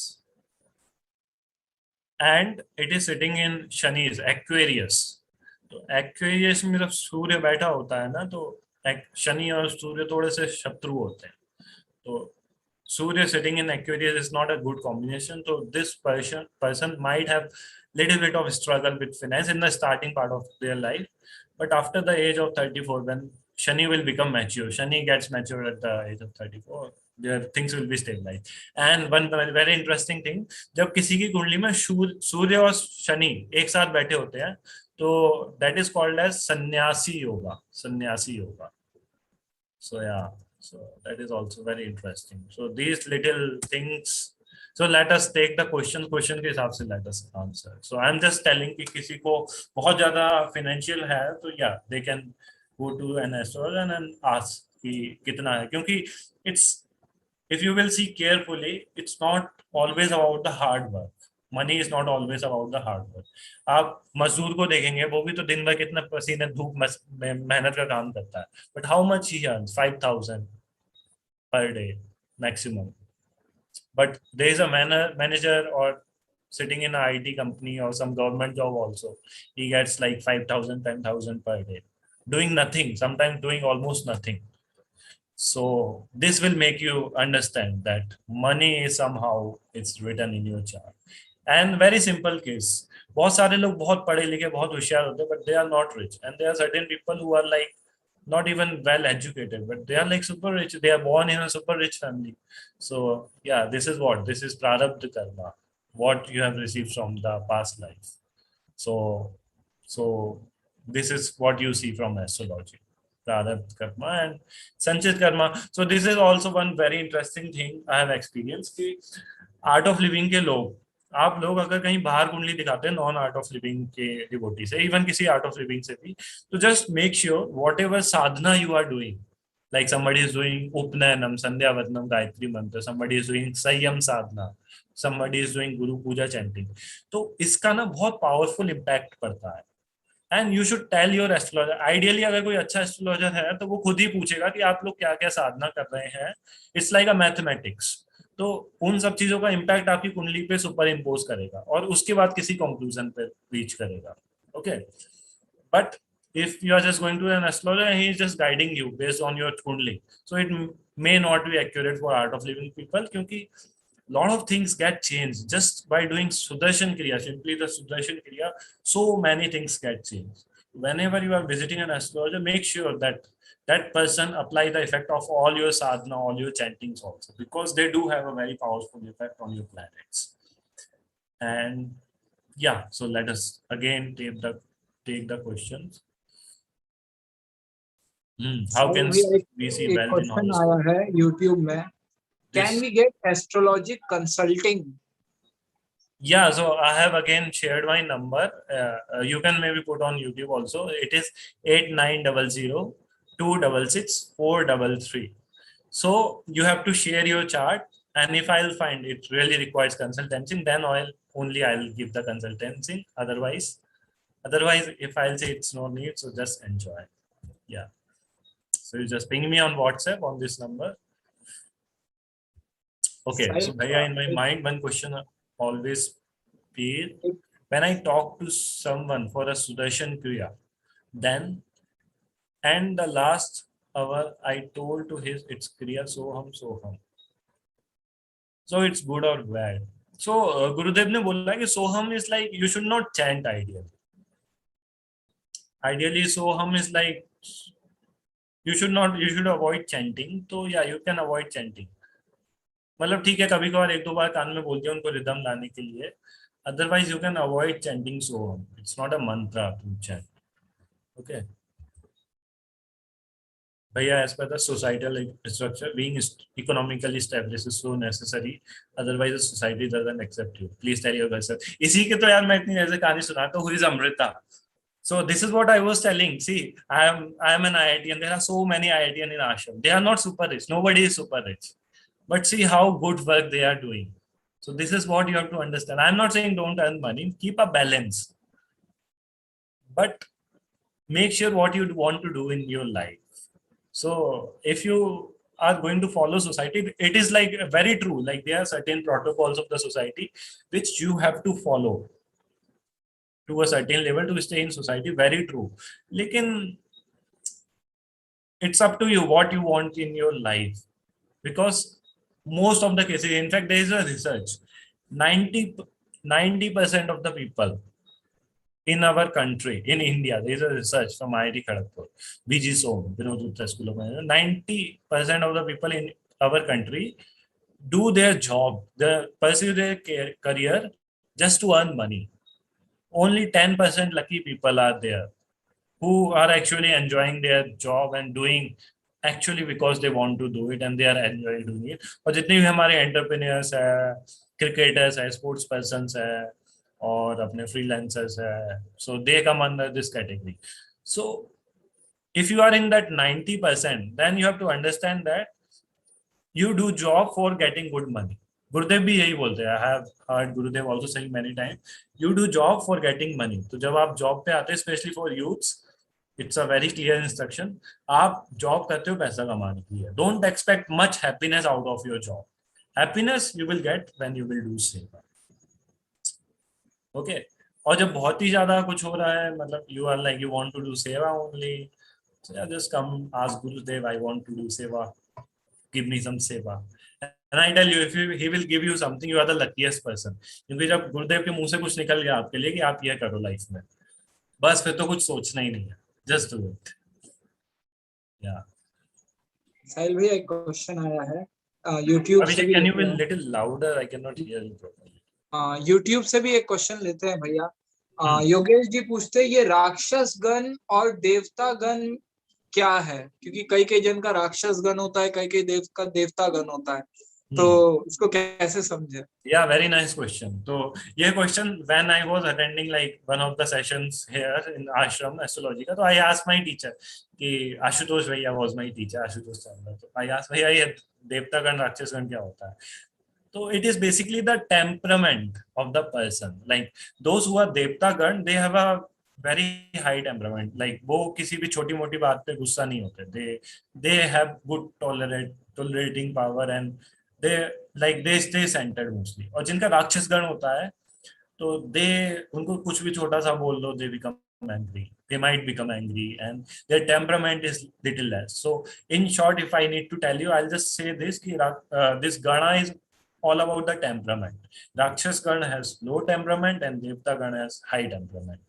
Speaker 2: and it is sitting in Shani's Aquarius. तो Aquarius में जब सूर्य बैठा होता है ना, तो शनि और सूर्य थोड़े से शत्रु होते हैं. तो सूर्य sitting in Aquarius is not a good combination. तो this person might have little bit of struggle with finance in the starting part of their life, but after the age of 34, when Shani will become mature, Shani gets mature at the age of 34, their things will be stabilized. And one very interesting thing, जब किसी की कुंडली में सूर्य और शनि एक साथ बैठे होते हैं, तो that is called as sannyasi yoga. So yeah, so that is also very interesting. So these little things, so let us take the question के हिसाब से let us answer. So I am just telling कि किसी को बहुत ज्यादा financial है, तो yeah, they can go to an astrologer and ask कि कितना है, क्योंकि it's, if you will see carefully, it's not always about the hard work. Money is not always about the hard work. आप मजदूर को देखेंगे, वो भी तो दिन भर कितना पसीने धूप मेहनत का काम करता है, but how much he earns? 5,000 per day maximum. But there is a manager or sitting in an IT company or some government job also, he gets like 5,000, 10,000 per day. doing nothing, sometimes doing almost nothing. So this will make you understand that money is somehow it's written in your chart. And very simple case. बहुत सारे लोग बहुत पढ़े लिखे बहुत होशियार होते हैं, but they are not rich. And there are certain people who are like not even well educated, but they are like super rich. They are born in a super rich family. So yeah, this is what this is prarabdha karma, what you have received from the past life. So so this is what you see from astrology. Prarabdha karma and Sanchit karma. So this is also one very interesting thing I have experienced कि art of Living के लोग, आप लोग अगर कहीं बाहर कुंडली दिखाते हैं नॉन आर्ट ऑफ लिविंग के डिवोटी से, इवन किसी आर्ट ऑफ लिविंग से भी, तो just make sure whatever sadhana you are doing, like somebody is doing upnayanam, sandhyavanam, gayatri mantra, somebody is doing संयम साधना, somebody is doing guru puja chanting, तो इसका ना बहुत पावरफुल इम्पैक्ट पड़ता है. And you should tell your astrologer. Ideally अगर कोई अच्छा एस्ट्रोलॉजर है तो वो खुद ही पूछेगा कि आप लोग क्या क्या साधना कर रहे हैं. It's like a mathematics. तो उन सब चीजों का इम्पैक्ट आपकी कुंडली पे सुपर इम्पोज करेगा और उसके बाद किसी कंक्लूजन पे रीच करेगा. Okay, but if you are just going to an astrologer and he is just guiding you based on your kundli, so it may not be accurate for art of living people, क्योंकि lot of things get changed just by doing Sudarshan Kriya, simply the Sudarshan Kriya. So many things get changed. Whenever you are visiting an astrologer, make sure that that person apply the effect of all your sadhana, all your chantings also, because they do have a very powerful effect on your planets. And yeah, so let us again take the questions. How can we see
Speaker 1: एक
Speaker 2: wealth in
Speaker 1: question
Speaker 2: horoscope?
Speaker 1: आया है YouTube में, can we get astrology consulting?
Speaker 2: Yeah, so I have again shared my number. You can maybe put on YouTube also. It is 8900-266-433. So you have to share your chart, and if I'll find it really requires consultancy, then I'll give the consultancy. Otherwise, if I'll say it's no need, so just enjoy. Yeah. So you just ping me on WhatsApp on this number. Okay. So Bhaiya, in my mind, one question always be when I talk to someone for a Sudarshan Kriya, then and the last hour I told to his it's Kriya Soham. So it's good or bad. So Gurudev ने बोला कि Soham is like you should not chant ideally. Ideally Soham is like you should avoid chanting. तो yeah, you can avoid chanting. मतलब ठीक है, कभी कभार एक दो बार कान में बोल दिया उनको रिदम लाने के लिए. Otherwise you can avoid chanting Soham. It's not a mantra to chant. Okay. Bhaiya, as per the societal structure, being economically established is so necessary. Otherwise, the society doesn't accept you. Please tell your yourself. इसी के तो यार मैं इतनी ऐसे कहानी सुनाता हूँ. Who is Amrita? So this is what I was telling. See, I am an IITian. There are so many IITian in ashram. They are not super rich. Nobody is super rich. But see how good work they are doing. So this is what you have to understand. I'm not saying don't earn money. Keep a balance. But make sure what you want to do in your life. So if you are going to follow society, it is like very true. Like there are certain protocols of the society which you have to follow to a certain level to stay in society. Very true. Lekin it's up to you what you want in your life. Because most of the cases, in fact, there is a research, 90% of the people in our country, in India, there is a research from IIT Kharagpur, VG Som, Vinod Gupta School of Management. 90% of the people in our country do their job, they pursue their career just to earn money. Only 10% lucky people are there who are actually enjoying their job and doing actually because they want to do it and they are enjoying doing it. और जितने भी हमारे entrepreneurs है, cricketers है, sports persons है और अपने freelancers है, so they come under this category. So if you are in that 90%, then you have to understand that you do job for getting good money. गुरुदेव भी यही बोलते हैं. I have heard Gurudev also saying many times, you do job for getting money. तो जब आप job पे आते हैं, especially for youths, it's a very clear instruction. आप जॉब करते हो पैसा कमाने के लिए. Don't expect much happiness out of your job. Happiness you will get when you will do seva. Okay. और जब बहुत ही ज्यादा कुछ हो रहा है, मतलब you are like you want to do seva only, So yeah, just come ask Gurudev, I want to do seva, give me some seva. And I tell you, if he will give you something, you are the luckiest person. क्योंकि जब गुरुदेव के मुंह से कुछ निकल गया आपके लिए कि आप ये करो लाइफ में, बस फिर तो कुछ सोचना ही नहीं है, just do it. Yeah.
Speaker 1: साहिल भैया एक क्वेश्चन आया है YouTube से
Speaker 2: Abhishek,
Speaker 1: भी
Speaker 2: can you
Speaker 1: लेते
Speaker 2: be
Speaker 1: हैं।
Speaker 2: little louder? I cannot hear you properly.
Speaker 1: YouTube से भी एक क्वेश्चन लेते हैं भैया। योगेश जी पूछते हैं ये राक्षस गण और देवता गण क्या है, क्योंकि कई कई जन का राक्षस गण होता है, कई कई देवता गण होता है, तो इसको कैसे समझे?
Speaker 2: Yeah, very nice question. तो ये question when I was attending like one of the sessions here in ashram astrology का, तो I asked my teacher कि आशुतोष भैया was my teacher, Ashutosh Chawla, तो I asked भैया ये देवता गण राक्षस गण क्या होता है? तो it is basically the temperament of the person. Like those who are देवता गण, they have a very high temperament. Like वो किसी भी छोटी मोटी बात पे गुस्सा नहीं होते. They have good tolerating power and they stay centered mostly. और जिनका राक्षस गण होता है तो उनको कुछ भी छोटा सा बोल दो, they become angry, they might become angry and their temperament is little less. So in short, if I need to tell you, I'll just say this कि this gana is all about the temperament. Rakshas gana has low temperament and devta gana has high temperament.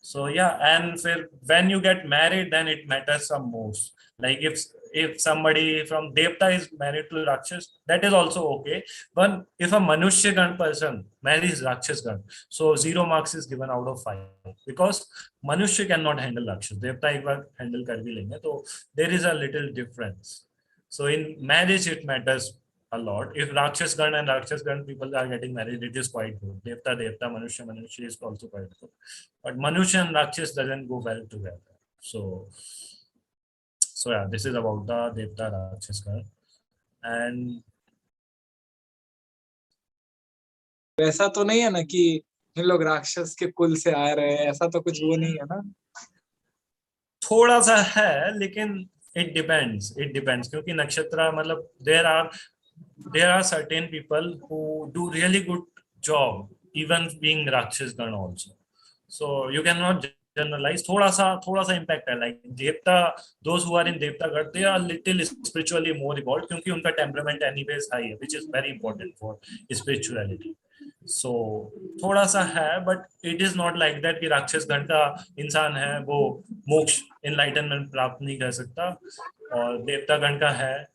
Speaker 2: So yeah, and when you get married, then it matters some most. Like if somebody from Devta is married to Rakshas, that is also okay. But if a Manushya Gan person marries Rakshas Gan, so 0 marks is given out of 5 because Manushya cannot handle Rakshas. Devta एक बार handle कर भी लेंगे, तो there is a little difference. So in marriage it matters a lot. If Rakshas Gan and Rakshas Gan people are getting married, it is quite good. Devta, Manushya is also quite good. But Manushya and Rakshas doesn't go well together. So yeah, this is about the Devta Rakshas Gan. And
Speaker 1: ऐसा तो नहीं है ना कि इन लोग राक्षस के कुल से आ रहे हैं, ऐसा तो कुछ वो नहीं है ना?
Speaker 2: थोड़ा सा है, लेकिन it depends क्योंकि नक्षत्र मतलब there are certain people who do really good job even being Rakshas Gan also. So you cannot generalize. थोड़ा सा impact है. Like Devta, those who are in Devta Gan, they are little spiritually more evolved क्योंकि उनका temperament anyways high है, which is very important for spirituality. So थोड़ा सा है, but it is not like that कि राक्षस गण का इंसान है वो मोक्ष enlightenment प्राप्त नहीं कर सकता, और देवता गण का है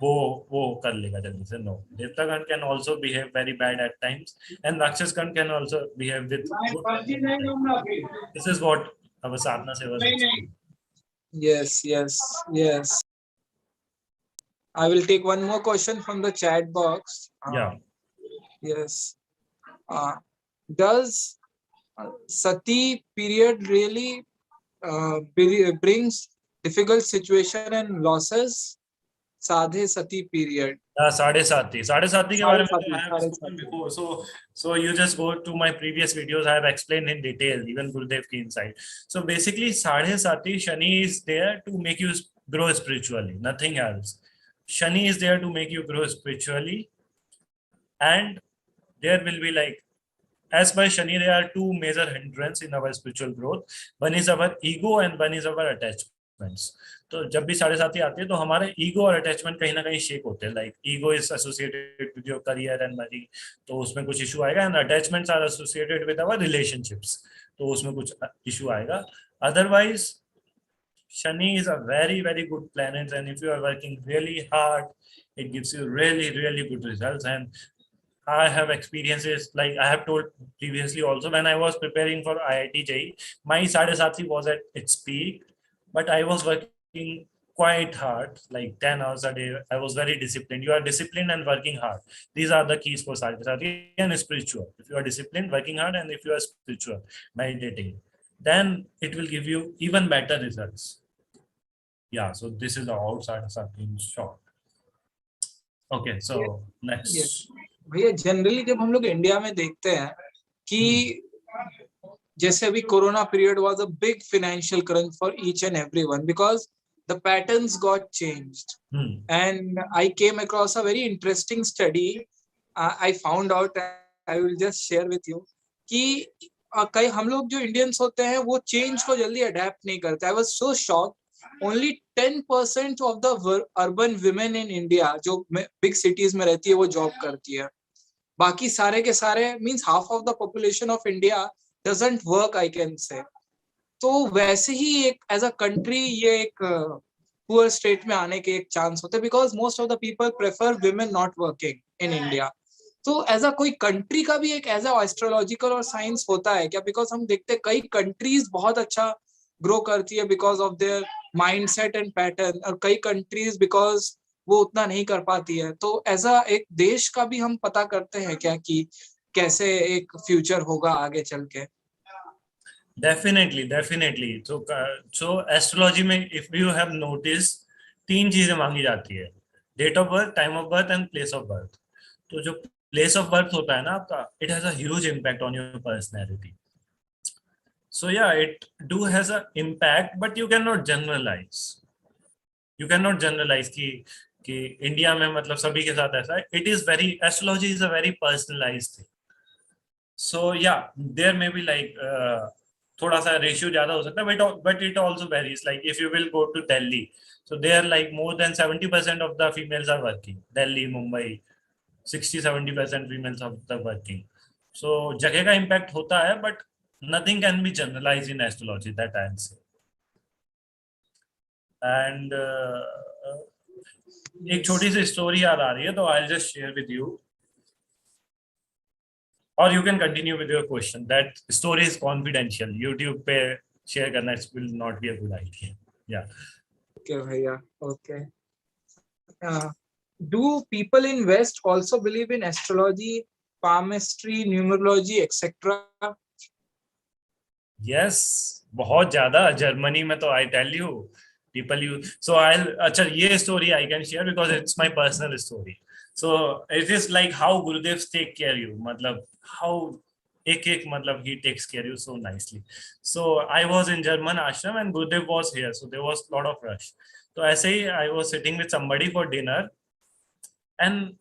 Speaker 2: वो कर लेगा जल्दी से. No, देवता गण can also behave very bad at times and राक्षस गण can also behave with good. This is what our sadhana seva was explaining.
Speaker 1: Yes. I will take one more question from the chat box.
Speaker 2: Yeah.
Speaker 1: Yes. Does Sati period really brings difficult situation and losses? साधे Sati period.
Speaker 2: साढ़े साथी के बारे में I have spoken before. So you just go to my previous videos. I have explained in detail, even Gurudev ki insight. So basically, साढ़े साथी Shani is there to make you grow spiritually, nothing else. Shani is there to make you grow spiritually, and there will be like, as by Shani, there are two major hindrances in our spiritual growth. One is our ego and one is our attachments. तो जब भी साढ़े साथी आते हैं तो हमारे ego और अटैचमेंट कहीं ना कहीं शेक होते हैं. Like ego is associated with your career and money, तो उसमें कुछ इशू आएगा. And attachments are associated with our relationships, तो उसमें कुछ इशू आएगा. Otherwise Shani is a very very good planet, and if you are working really hard it gives you really good results. And I have experiences, like I have told previously also, when I was preparing for IIT JEE, my Sadhe Sathi was at its peak, but I was working quite hard, like 10 hours a day. I was very disciplined. You are disciplined and working hard. These are the keys for Sadhe Sathi and spiritual. If you are disciplined, working hard, and if you are spiritual, meditating, then it will give you even better results. Yeah, so this is about Sadhe Sathi in short. Okay, so next.
Speaker 1: भैया generally जब हम लोग India में देखते हैं कि जैसे अभी corona period was a big financial crunch for each and everyone because the patterns got changed. And I came across a very interesting study. I found out, I will just share with you कि कई हम लोग जो Indians होते हैं वो change को जल्दी अडेप्ट नहीं करते. I was so shocked only 10% of the urban women in India जो big cities में रहती है वो job करती है. बाकी सारे के सारे means half of the population of India doesn't work, I can say. तो वैसे ही एक as a country ये एक poor state में आने के एक chance होते हैं because most of the people prefer women not working in India. तो एज अ कोई कंट्री का भी एक एज अ एस्ट्रोलॉजिकल और साइंस होता है क्या? बिकॉज हम देखते हैं कई कंट्रीज बहुत अच्छा ग्रो करती है because of their mindset and pattern, और कई कंट्रीज बिकॉज वो उतना नहीं कर पाती है. तो एज अ एक देश का भी हम पता करते हैं क्या कि कैसे एक फ्यूचर होगा आगे चल के?
Speaker 2: डेफिनेटली. तो एस्ट्रोलॉजी में इफ यू हैव नोटिस 3 चीजें मांगी जाती है: date of birth, time of birth and place of birth. तो जो प्लेस ऑफ बर्थ होता है ना आपका, it has a huge impact on your personality. So yeah, it do has a impact, but you cannot generalize. You cannot generalize कि India में मतलब सभी के साथ ऐसा है. It is very, astrology is a very personalized thing. So yeah, there may be like थोड़ा सा रेशियो ज्यादा हो सकता है, but it also varies. Like if you will go to Delhi, so there like more than 70% of the females are working. Delhi, Mumbai, 60-70% females of the working. So जगह का impact होता है, but nothing can be generalized in astrology, that I am saying. And एक छोटी सी story याद आ रही है, तो I'll just share with you, or you can continue with your question. That story is confidential. YouTube पे share करना will not be a good idea. Yeah.
Speaker 1: Okay भैया, okay. Do people in West also believe in astrology, palmistry, numerology, etc.?
Speaker 2: Yes, बहुत ज्यादा. Germany में तो I tell you, people use. So अच्छा, ये story I can share because it's my personal story. So it is like how Gurudev take care you, मतलब how एक मतलब he takes care you so nicely. So I was in German ashram and Gurudev was here, so there was lot of rush. तो ऐसे ही I was sitting with somebody for dinner and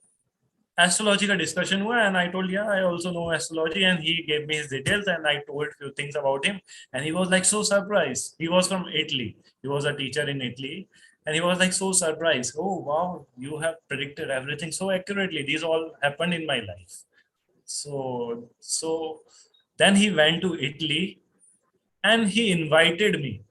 Speaker 2: astrology का discussion हुआ, and I told yeah, I also know astrology, and he gave me his details and I told few things about him, and he was like so surprised. He was from Italy. He was a teacher in Italy, and he was like so surprised. Oh wow, you have predicted everything so accurately. These all happened in my life. So then he went to Italy and he invited me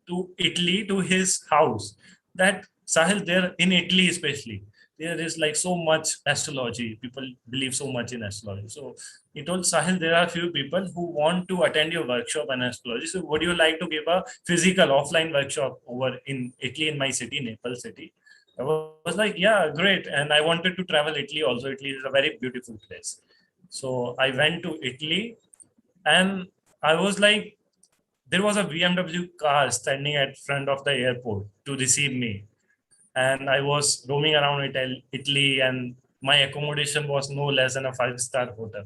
Speaker 2: to Italy, to his house. That Sahil, there in Italy especially, there is like so much astrology. People believe so much in astrology. So he told Sahil, there are few people who want to attend your workshop on astrology. So would you like to give a physical offline workshop over in Italy, in my city, Naples city? I was like, yeah, great. And I wanted to travel Italy also. Italy is a very beautiful place. So I went to Italy and I was like, there was a BMW car standing at front of the airport to receive me. And I was roaming around Italy, and my accommodation was no less than a 5-star hotel.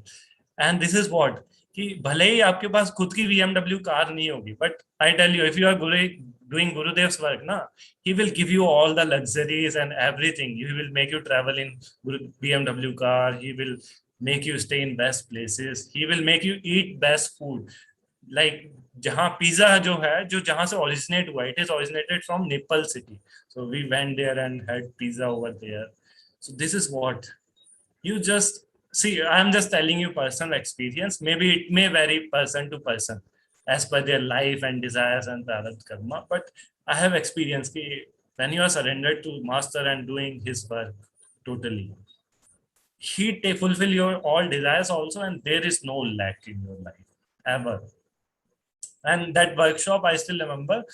Speaker 2: And this is what, कि भले ही आपके पास खुद की BMW car नहीं होगी, but I tell you, if you are doing Gurudev's work, na, he will give you all the luxuries and everything. He will make you travel in BMW car. He will make you stay in best places. He will make you eat best food. Like जहाँ pizza जो है, जो जहाँ से originate हुआ, it is originated from Naples city. So we went there and had pizza over there. So this is what you just see. I'm just telling you personal experience. Maybe it may vary person to person as per their life and desires and prarabdha karma. But I have experienced when you are surrendered to master and doing his work totally, he fulfill your all desires also, and there is no lack in your life ever. And that workshop, I still remember,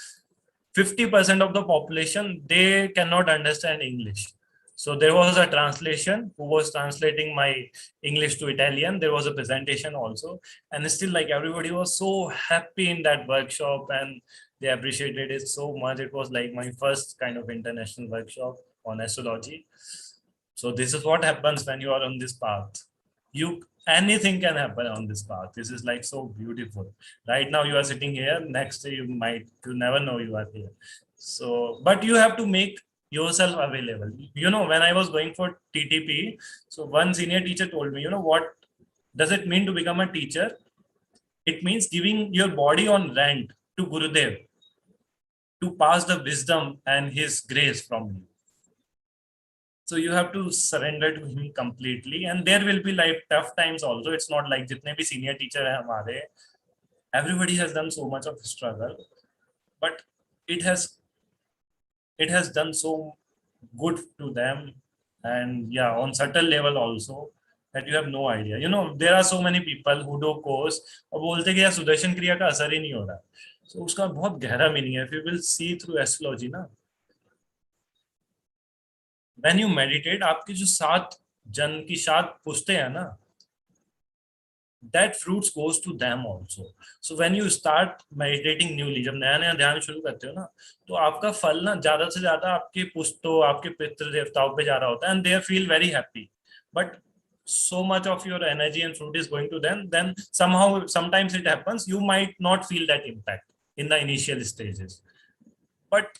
Speaker 2: 50% of the population, they cannot understand English. So there was a translation who was translating my English to Italian. There was a presentation also. And still, like, everybody was so happy in that workshop and they appreciated it so much. It was like my first kind of international workshop on astrology. So this is what happens when you are on this path. Anything can happen on this path. This is like so beautiful. Right now you are sitting here, next day you never know you are here. So, but you have to make yourself available. You know, when I was going for TTP, so one senior teacher told me, you know, what does it mean to become a teacher? It means giving your body on rent to Gurudev. to pass the wisdom and his grace from you. So you have to surrender to him completely, and there will be like tough times also. It's not like जितने भी senior teacher हैं हमारे, everybody has done so much of struggle, but it has done so good to them, and yeah, on certain level also, that you have no idea. You know, there are so many people who do course और बोलते कि यार सुदर्शन क्रिया का असर ही नहीं हो रहा. So उसका बहुत गहरा मीनिंग है. If you will see through astrology ना, when you meditate, आपकी जो 7 जन की 7 पुश्ते हैं ना, that fruits goes to them also. So when you start meditating newly, जब नया नया ध्यान शुरू करते हो ना, तो आपका फल ना ज्यादा से ज्यादा आपके पुश्तों, आपके पितृ देवताओं पे जा रहा होता है, and they feel very happy. But so much of your energy and fruit is going to them, then somehow, sometimes it happens, you might not feel that impact in the initial stages. But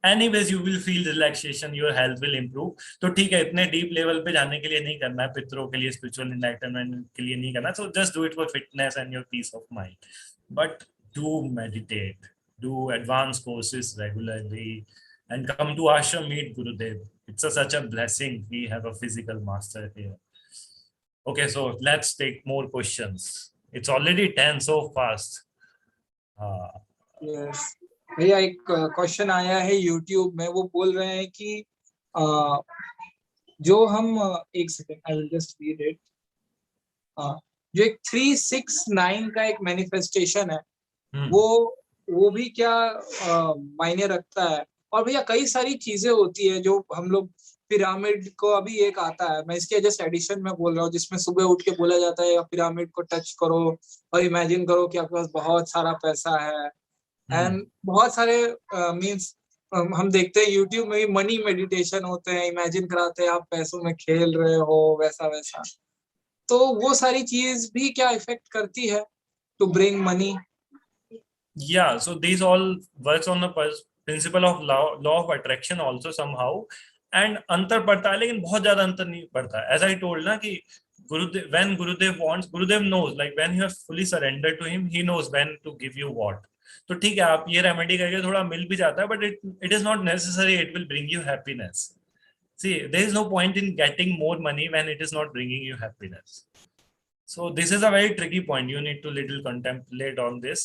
Speaker 2: anyways you will feel relaxation, your health will improve. तो ठीक है, इतने deep level पे जाने के लिए नहीं करना है, पितरों के लिए स्पिरिचुअल एनलाइटनमेंट के लिए नहीं करना. So just do it for fitness and your peace of mind. But do meditate, do advanced courses regularly, and come to ashram, meet Gurudev. It's such a blessing. We have a physical master here. Okay, so let's take more questions. It's already 10 so fast.
Speaker 1: Yes. भैया एक question आया है YouTube में, वो बोल रहे हैं कि जो हम एक second, I will just read it. जो एक 369 का एक मैनिफेस्टेशन है, वो भी क्या मायने रखता है? और भैया कई सारी चीजें होती है जो हम लोग, पिरामिड को अभी एक आता है, मैं इसके जस्ट एडिशन में बोल रहा हूँ, जिसमें सुबह उठ के बोला जाता है पिरामिड को टच करो और इमेजिन करो कि आपके पास बहुत सारा पैसा है. एंड बहुत सारे मींस हम देखते हैं यूट्यूब में भी मनी मेडिटेशन होते हैं, इमेजिन कराते हैं आप पैसों में खेल रहे हो, वैसा वैसा. तो वो सारी चीज भी क्या इफेक्ट करती है to bring money?
Speaker 2: Yeah, so these all works on the principle of law of attraction also somehow, and अंतर पड़ता है, लेकिन बहुत ज्यादा अंतर नहीं पड़ता. As I told ना कि Gurudev, when Gurudev wants, Gurudev knows, like when you have fully surrendered to him, he knows when to give you what. तो ठीक है, आप ये रेमेडी करके थोड़ा मिल भी जाता है, but it is not necessary it will bring you happiness. See, there is no point in getting more money when it is not bringing you happiness. So this is a very tricky point. You need to little contemplate on this.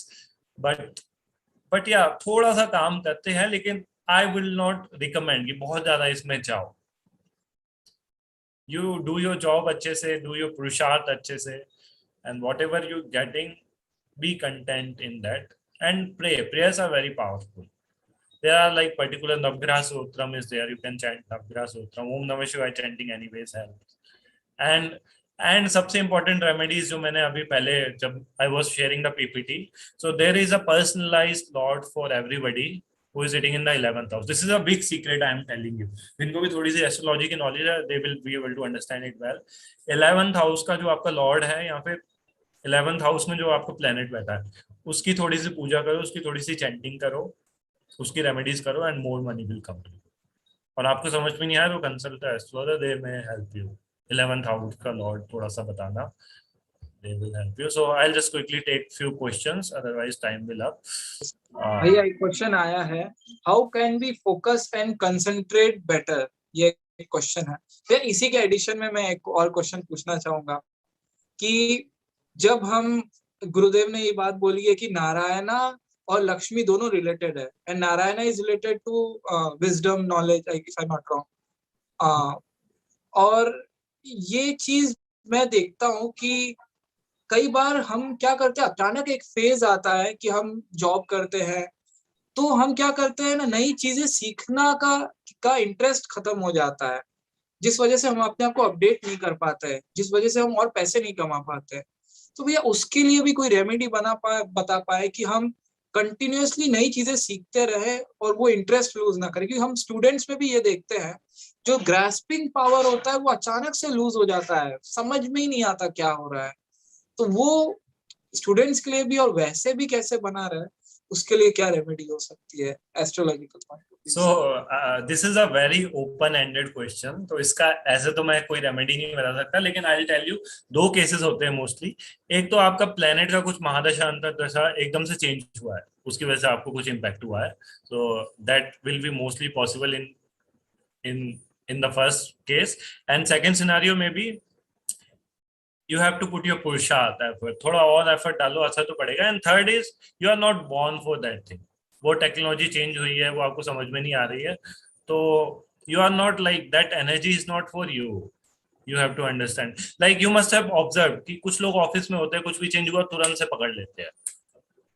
Speaker 2: But yeah, थोड़ा सा काम करते हैं, लेकिन I will not recommend कि बहुत ज्यादा इसमें जाओ. You do your job अच्छे से, do your पुरुषार्थ अच्छे से, and whatever you getting, be content in that, and pray. Prayers are very powerful. There are like particular Navgraha Sutram is there. You can chant Navgraha Sutram. Om Namah Shivaya chanting anyways helps. And सबसे important remedies जो मैंने अभी पहले जब I was sharing the PPT, so there is a personalized lot for everybody who is sitting in the 11th house. This is a big secret I am telling you. जिनको भी थोड़ी सी astrology की knowledge है, they will be able to understand it well. 11th house का जो आपका Lord है, यहाँ पे 11th हाउस में जो आपका प्लेनेट बैठा है, उसकी थोड़ी सी पूजा करो, उसकी थोड़ी सी चैंटिंग करो, उसकी रेमेडीज करो, and more money will come to you. और आपको समझ में नहीं आया तो कंसल्ट एस्ट्रोलॉजर, दे में हेल्प यू. 11th हाउस का लॉर्ड थोड़ा सा बताना, they will help you. So I'll just quickly take few questions, otherwise time will up.
Speaker 1: भैया एक क्वेश्चन आया है, how can we focus and concentrate better? ये एक क्वेश्चन है. फिर इसी के एडिशन में मैं एक और क्वेश्चन पूछना चाहूंगा कि जब हम, गुरुदेव ने ये बात बोली है कि नारायणा और लक्ष्मी दोनों रिलेटेड है, and Narayana is related to wisdom, knowledge, if I am not wrong. और ये चीज मैं देखता हूँ कि कई बार हम क्या करते हैं, अचानक एक फेज आता है कि हम जॉब करते हैं, तो हम क्या करते हैं ना, नई चीजें सीखना का इंटरेस्ट खत्म हो जाता है, जिस वजह से हम अपने आप को अपडेट नहीं कर पाते हैं, जिस वजह से हम और पैसे नहीं कमा पाते हैं. तो भैया उसके लिए भी कोई रेमेडी बता पाए कि हम कंटिन्यूअसली नई चीजें सीखते रहे और वो इंटरेस्ट लूज ना करें? क्योंकि हम स्टूडेंट्स में भी ये देखते हैं, जो ग्रास्पिंग पावर होता है वो अचानक से लूज हो जाता है, समझ में ही नहीं आता क्या हो रहा है. तो वो स्टूडेंट्स के लिए भी और वैसे भी कैसे बना रहे, उसके लिए क्या रेमेडी हो सकती है astrological point of view
Speaker 2: so
Speaker 1: say?
Speaker 2: This is a very open ended question, तो इसका ऐसे तो मैं कोई रेमेडी नहीं बता सकता, लेकिन आई विल टेल यू दो केसेस होते हैं मोस्टली। एक तो आपका प्लेनेट का कुछ महादशा अंतर्दशा एकदम से चेंज हुआ है, उसकी वजह से आपको कुछ इम्पैक्ट हुआ है, so that will be mostly possible in in the first case. And second scenario में भी you have to put your पुरुषार्थ effort, थोड़ा और एफर्ट डालो, असर तो पड़ेगा। And third is you are not born for that thing, वो टेक्नोलॉजी चेंज हुई है, वो आपको समझ में नहीं आ रही है, तो you are not like that, energy is not for you. You have to understand, like you must have observe कि कुछ लोग ऑफिस में होते हैं, कुछ भी चेंज हुआ तुरंत से पकड़ लेते हैं,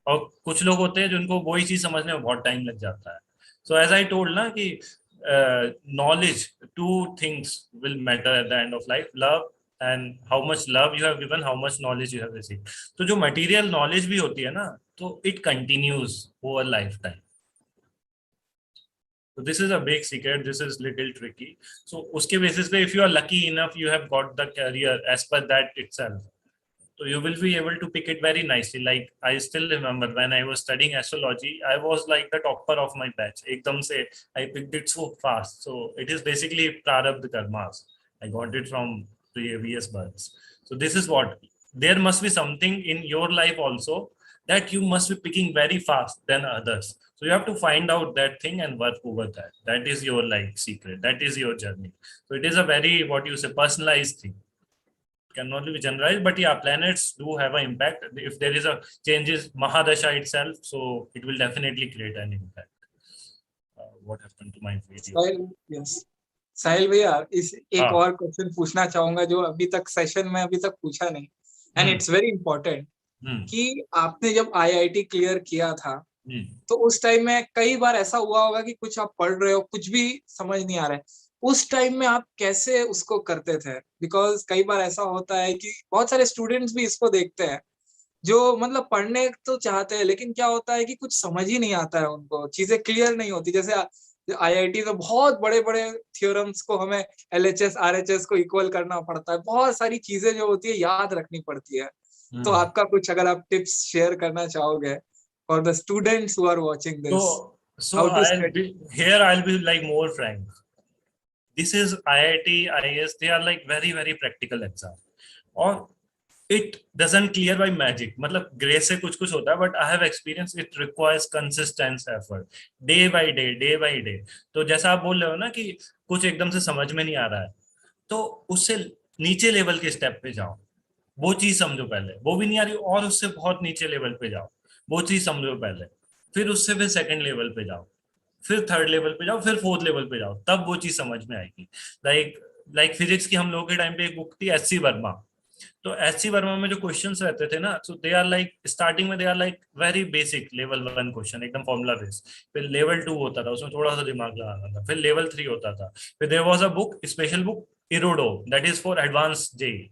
Speaker 2: और कुछ लोग होते हैं जिनको वही चीज समझने में बहुत टाइम लग जाता है। सो एज आई टोल्ड ना कि knowledge, two things will matter at the end of life: love and how much love you have given, how much knowledge you have received. तो जो material knowledge भी होती है ना, तो it continues over lifetime. So this is a big secret, this is little tricky. So उसके basis पे if you are lucky enough, you have got the career as per that itself, so you will be able to pick it very nicely. Like I still remember when I was studying astrology, I was like the topper of my batch. Ekdam se I picked it so fast. So it is basically prarabdha karmas. I got it from previous births. So this is what, there must be something in your life also that you must be picking very fast than others. So you have to find out that thing and work over that. That is your like secret. That is your journey. So it is a very, what you say, personalized thing. Cannot be generalized, but yeah, planets do have an impact. If there is a changes mahadasha itself, so it will definitely create an impact. What happened to my video?
Speaker 1: Sahil, yes. Sahil भैया, इस एक
Speaker 2: हाँ।
Speaker 1: और question पूछना चाहूंगा जो अभी तक सेशन में अभी तक पूछा नहीं, एंड इट्स वेरी इंपॉर्टेंट, कि आपने जब आईआईटी क्लियर किया था, तो उस टाइम में कई बार ऐसा हुआ होगा कि कुछ आप पढ़ रहे हो, कुछ भी समझ नहीं आ रहा है, उस टाइम में आप कैसे उसको करते थे? बिकॉज कई बार ऐसा होता है कि बहुत सारे स्टूडेंट्स भी इसको देखते हैं, जो मतलब पढ़ने तो चाहते हैं, लेकिन क्या होता है कि कुछ समझ ही नहीं आता है, उनको चीजें क्लियर नहीं होती। जैसे आईआईटी तो बहुत बड़े बड़े थियोरम्स को हमें एलएचएस आरएचएस को इक्वल करना पड़ता है, बहुत सारी चीजें जो होती है याद रखनी पड़ती है। तो आपका कुछ अगर आप टिप्स शेयर करना चाहोगे for the students who are watching this?
Speaker 2: So I'll be like more frank. This is IIT, IAS, they are like very very practical exam, और it doesn't clear by magic. मतलब grey से कुछ कुछ होता है, but I have experience it requires consistent effort, day by day. तो जैसा आप बोल रहे हो ना कि कुछ एकदम से समझ में नहीं आ रहा है, तो उससे नीचे लेवल के स्टेप पे जाओ, वो चीज समझो पहले, वो भी नहीं आ रही और उससे बहुत नीचे लेवल पे जाओ, वो चीज समझो पहले, फिर उससे फिर सेकंड लेवल पे जाओ, फिर थर्ड लेवल पे जाओ, फिर फोर्थ लेवल पे जाओ, तब वो चीज समझ में आएगी। लाइक फिजिक्स की हम लोगों के टाइम पे एक बुक थी एस.सी. वर्मा, तो एस.सी. वर्मा में जो क्वेश्चंस रहते थे ना, so they are like starting में they are like very basic level 1 question एकदम फॉर्मूला बेस्ड, फिर लेवल 2 होता था, उसमें थोड़ा सा दिमाग लगाना था, फिर लेवल 3 होता था, फिर there was a book, special book Irodov, that is for advance JEE,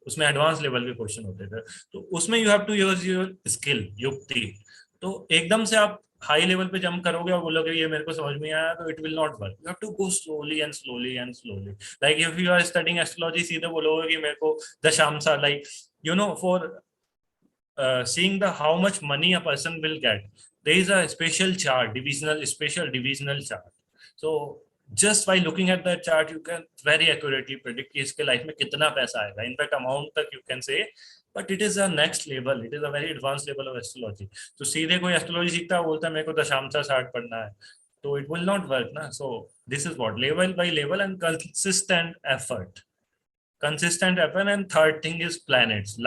Speaker 2: उसमें एडवांस लेवल के क्वेश्चन होते थे, तो उसमें you have to use your skill, युक्ति। तो एकदम से आप हाई लेवल पे जंप करोगे और बोलोगे ये मेरे को समझ में आया, तो it will not work. You have to go slowly and slowly and slowly. Like if you are studying astrology, सीधे बोलोगे कि मेरे को दशांशा, like you know, for seeing the how much money a person will get, there is a special chart, special divisional chart. So just by looking at that chart, you can very accurately predict कि इसके life में कितना पैसा आएगा, in fact amount तक you can say, but it is a next level, it is a very advanced level of astrology. तो सीधे कोई एस्ट्रोलॉजी सीखता है, बोलता है मेरे को दशांशा चार्ट पढ़ना है, तो it will not work ना। So this is what, level by level and consistent effort, and third thing is planets,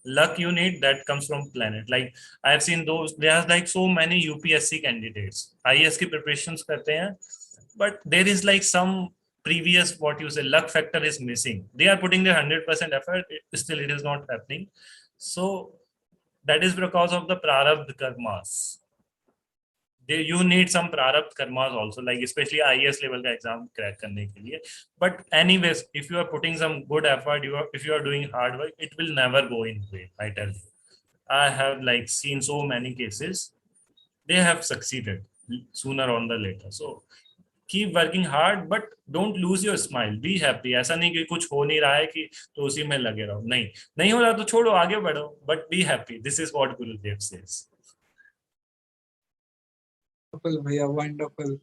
Speaker 2: luck you need, that comes from planet. Like I have seen those, there are like so many UPSC candidates, IAS की preparations करते हैं, but there is like some previous, what you say, luck factor is missing. They are putting their 100% effort, still it is not happening. So that is because of the prarabdha karmas. You need some prarabdha karmas also, like especially IAS level का exam crack करने के लिए. But anyways, if you are putting some good effort, if you are doing hard work, it will never go in vain, I tell you. I have like seen so many cases, they have succeeded sooner or later. So keep working hard, but don't lose your smile, be happy. ऐसा नहीं कि कुछ हो नहीं रहा है कि तो उसी में लगे रहो, नहीं हो रहा तो छोड़ो, आगे बढ़ो, but be happy. This is what Gurudev says.
Speaker 1: Wonderful, Bhaiya, wonderful.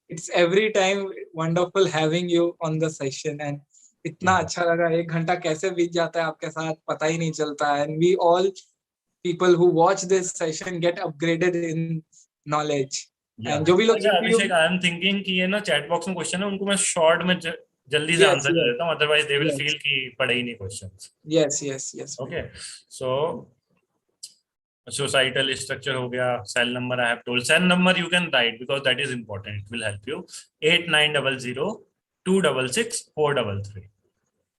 Speaker 1: It's every time wonderful having you on the session and इतना अच्छा लगा 1 घंटा कैसे बीत जाता है आपके साथ पता ही नहीं चलता and we all people who watch this session get upgraded in knowledge and जो भी लोग
Speaker 2: अच्छा
Speaker 1: YouTube
Speaker 2: Abhishek, I am thinking कि ये ना चैट बॉक्स में क्वेश्चन है उनको मैं शॉर्ट में जल्दी से
Speaker 1: Yes,
Speaker 2: आंसर कर
Speaker 1: yes,
Speaker 2: देता हूँ, otherwise they will
Speaker 1: yes,
Speaker 2: feel कि पढ़े ही नहीं क्वेश्चंस.
Speaker 1: yes,
Speaker 2: ओके, सो societal structure हो गया, cell number I have told. Cell number you can write because that is important, it will help you. 8900 266 433.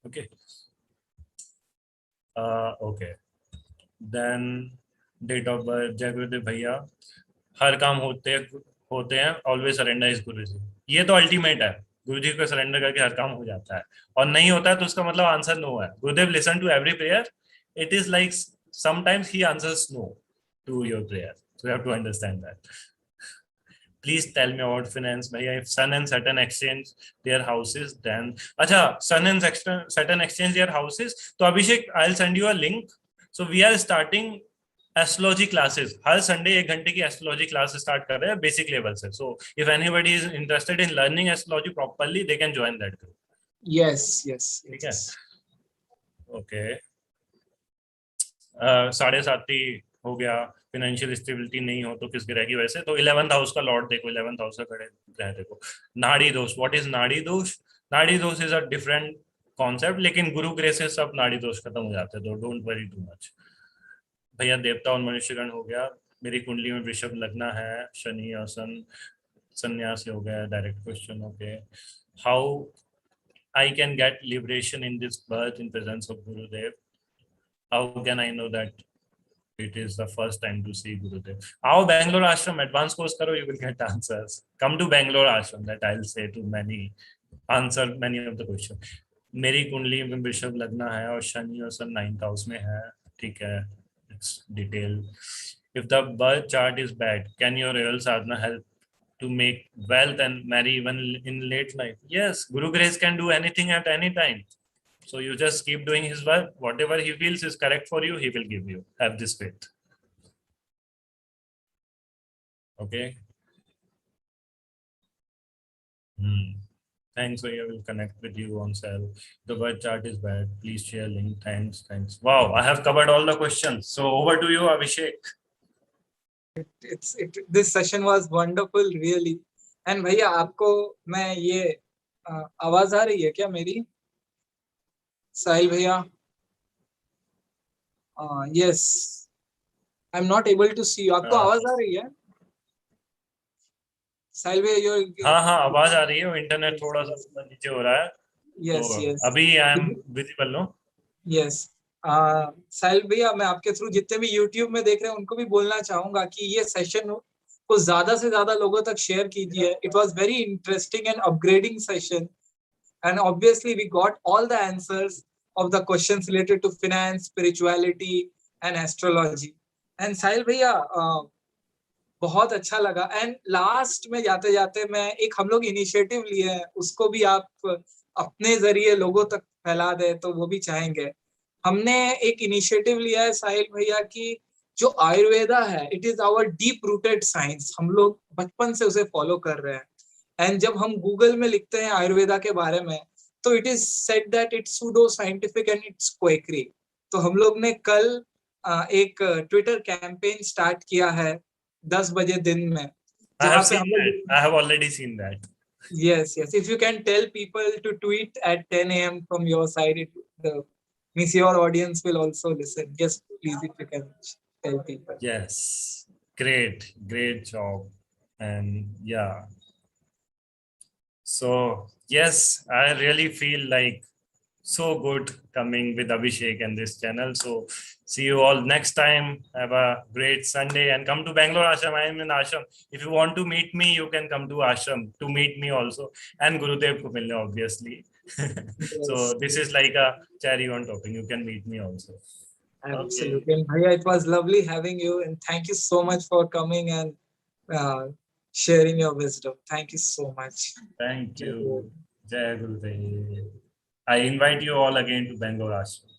Speaker 2: Okay. Okay. Then date of birth, जय गुरुदेव भैया, हर काम होते हैं always surrender is गुरु जी. ये तो ultimate है, गुरु जी को सरेंडर करके हर काम हो जाता है, और नहीं होता है तो उसका मतलब आंसर नो है. Gurudev listen to every prayer. It is like sometimes he answers no to your prayer, so you have to understand that. Please tell me about finance, bhaiya. If Sun and Saturn exchange their houses, then acha, Sun and Saturn exchange their houses, तो Abhishek, I'll send you a link. So we are starting astrology classes. Her Sunday 1 घंटे की astrology class start कर रहे हैं basic level से. So if anybody is interested in learning astrology properly, they can join that group.
Speaker 1: yes.
Speaker 2: ठीक है. Okay, 7:30 हो गया. फाइनेंशियल स्टेबिलिटी नहीं हो तो किस ग्रह की वजह से? तो 11th हाउस का लॉर्ड देखो, 11th हाउस का ग्रह देखो. नाड़ी दोष, व्हाट इज नाड़ी दोष? नाड़ी दोष इज अ डिफरेंट कॉन्सेप्ट, लेकिन गुरु ग्रह से सब नाड़ी दोष खत्म हो जाते हैं, तो डोंट वरी टू मच. भैया देवता और मनुष्यगण हो गया. मेरी कुंडली में वृषभ लगना है, शनि और संन्यास हो गया. Direct question. Okay, how I can get liberation in this birth in presence of Gurudev? How can I know that it is the first time to see Gurudev? आओ Bangalore Ashram advanced course करो, you will get answers. Come to Bangalore Ashram, that I'll say to answer many of the questions. मेरी कुंडली में वृषभ लगना है और शनि और सन 9th house में है. ठीक है, it's detailed. If the birth chart is bad, can your real sadhana help to make wealth and marry even in late life? Yes, Guru Grace can do anything at any time. So you just keep doing his work. Whatever he feels is correct for you, he will give you. Have this faith. Okay. Thanks. I will connect with you on cell. The birth chart is bad. Please share link. Thanks. Wow, I have covered all the questions. So over to you, Abhishek.
Speaker 1: This session was wonderful really. And भैया आपको मैं ये आवाज आ रही है क्या मेरी? साहिल भैया, yes, I'm not able to see you. आपको आवाज आ रही है साहिल भैया?
Speaker 2: हाँ आवाज आ रही है. इंटरनेट थोड़ा सा नीचे हो रहा है.
Speaker 1: yes.
Speaker 2: अभी I am visible no?
Speaker 1: yes. Sahil भैया, मैं आपके थ्रू जितने भी YouTube में देख रहे हैं उनको भी बोलना चाहूंगा कि ये सेशन को ज्यादा से ज्यादा लोगों तक शेयर कीजिए. It was very interesting and upgrading session, and obviously we got all the answers of the questions related to finance, spirituality and astrology. And Sahil भैया बहुत अच्छा लगा. एंड लास्ट में जाते जाते मैं एक हम लोग इनिशिएटिव लिए हैं, उसको भी आप अपने जरिए लोगों तक फैला दे तो वो भी चाहेंगे. हमने एक इनिशिएटिव लिया है साहिल भैया की, जो आयुर्वेदा है, it is our deep rooted science. हम लोग बचपन से उसे फॉलो कर रहे हैं. एंड जब हम गूगल में लिखते हैं आयुर्वेदा के बारे में तो it is said that it's pseudo scientific and it's quackery. तो हम लोग ने कल एक ट्विटर कैंपेन स्टार्ट किया है 10 बजे दिन में.
Speaker 2: I have already seen that.
Speaker 1: Yes. If you can tell people to tweet at 10 a.m. from your side, means your audience will also listen. Yes, please, if you can tell people.
Speaker 2: Yes, great job. And yeah, so yes, I really feel like so good coming with Abhishek and this channel. So see you all next time. Have a great Sunday and come to Bangalore Ashram. I am in Ashram. If you want to meet me, you can come to Ashram to meet me also, and Gurudev ko milne obviously. Yes. So this is like a cherry on topping. You can meet me also.
Speaker 1: Absolutely. Okay. Bhaiya, it was lovely having you, and thank you so much for coming and sharing your wisdom. Thank you so much.
Speaker 2: Thank you. Jai Gurudev. I invite you all again to Bangalore Ashram.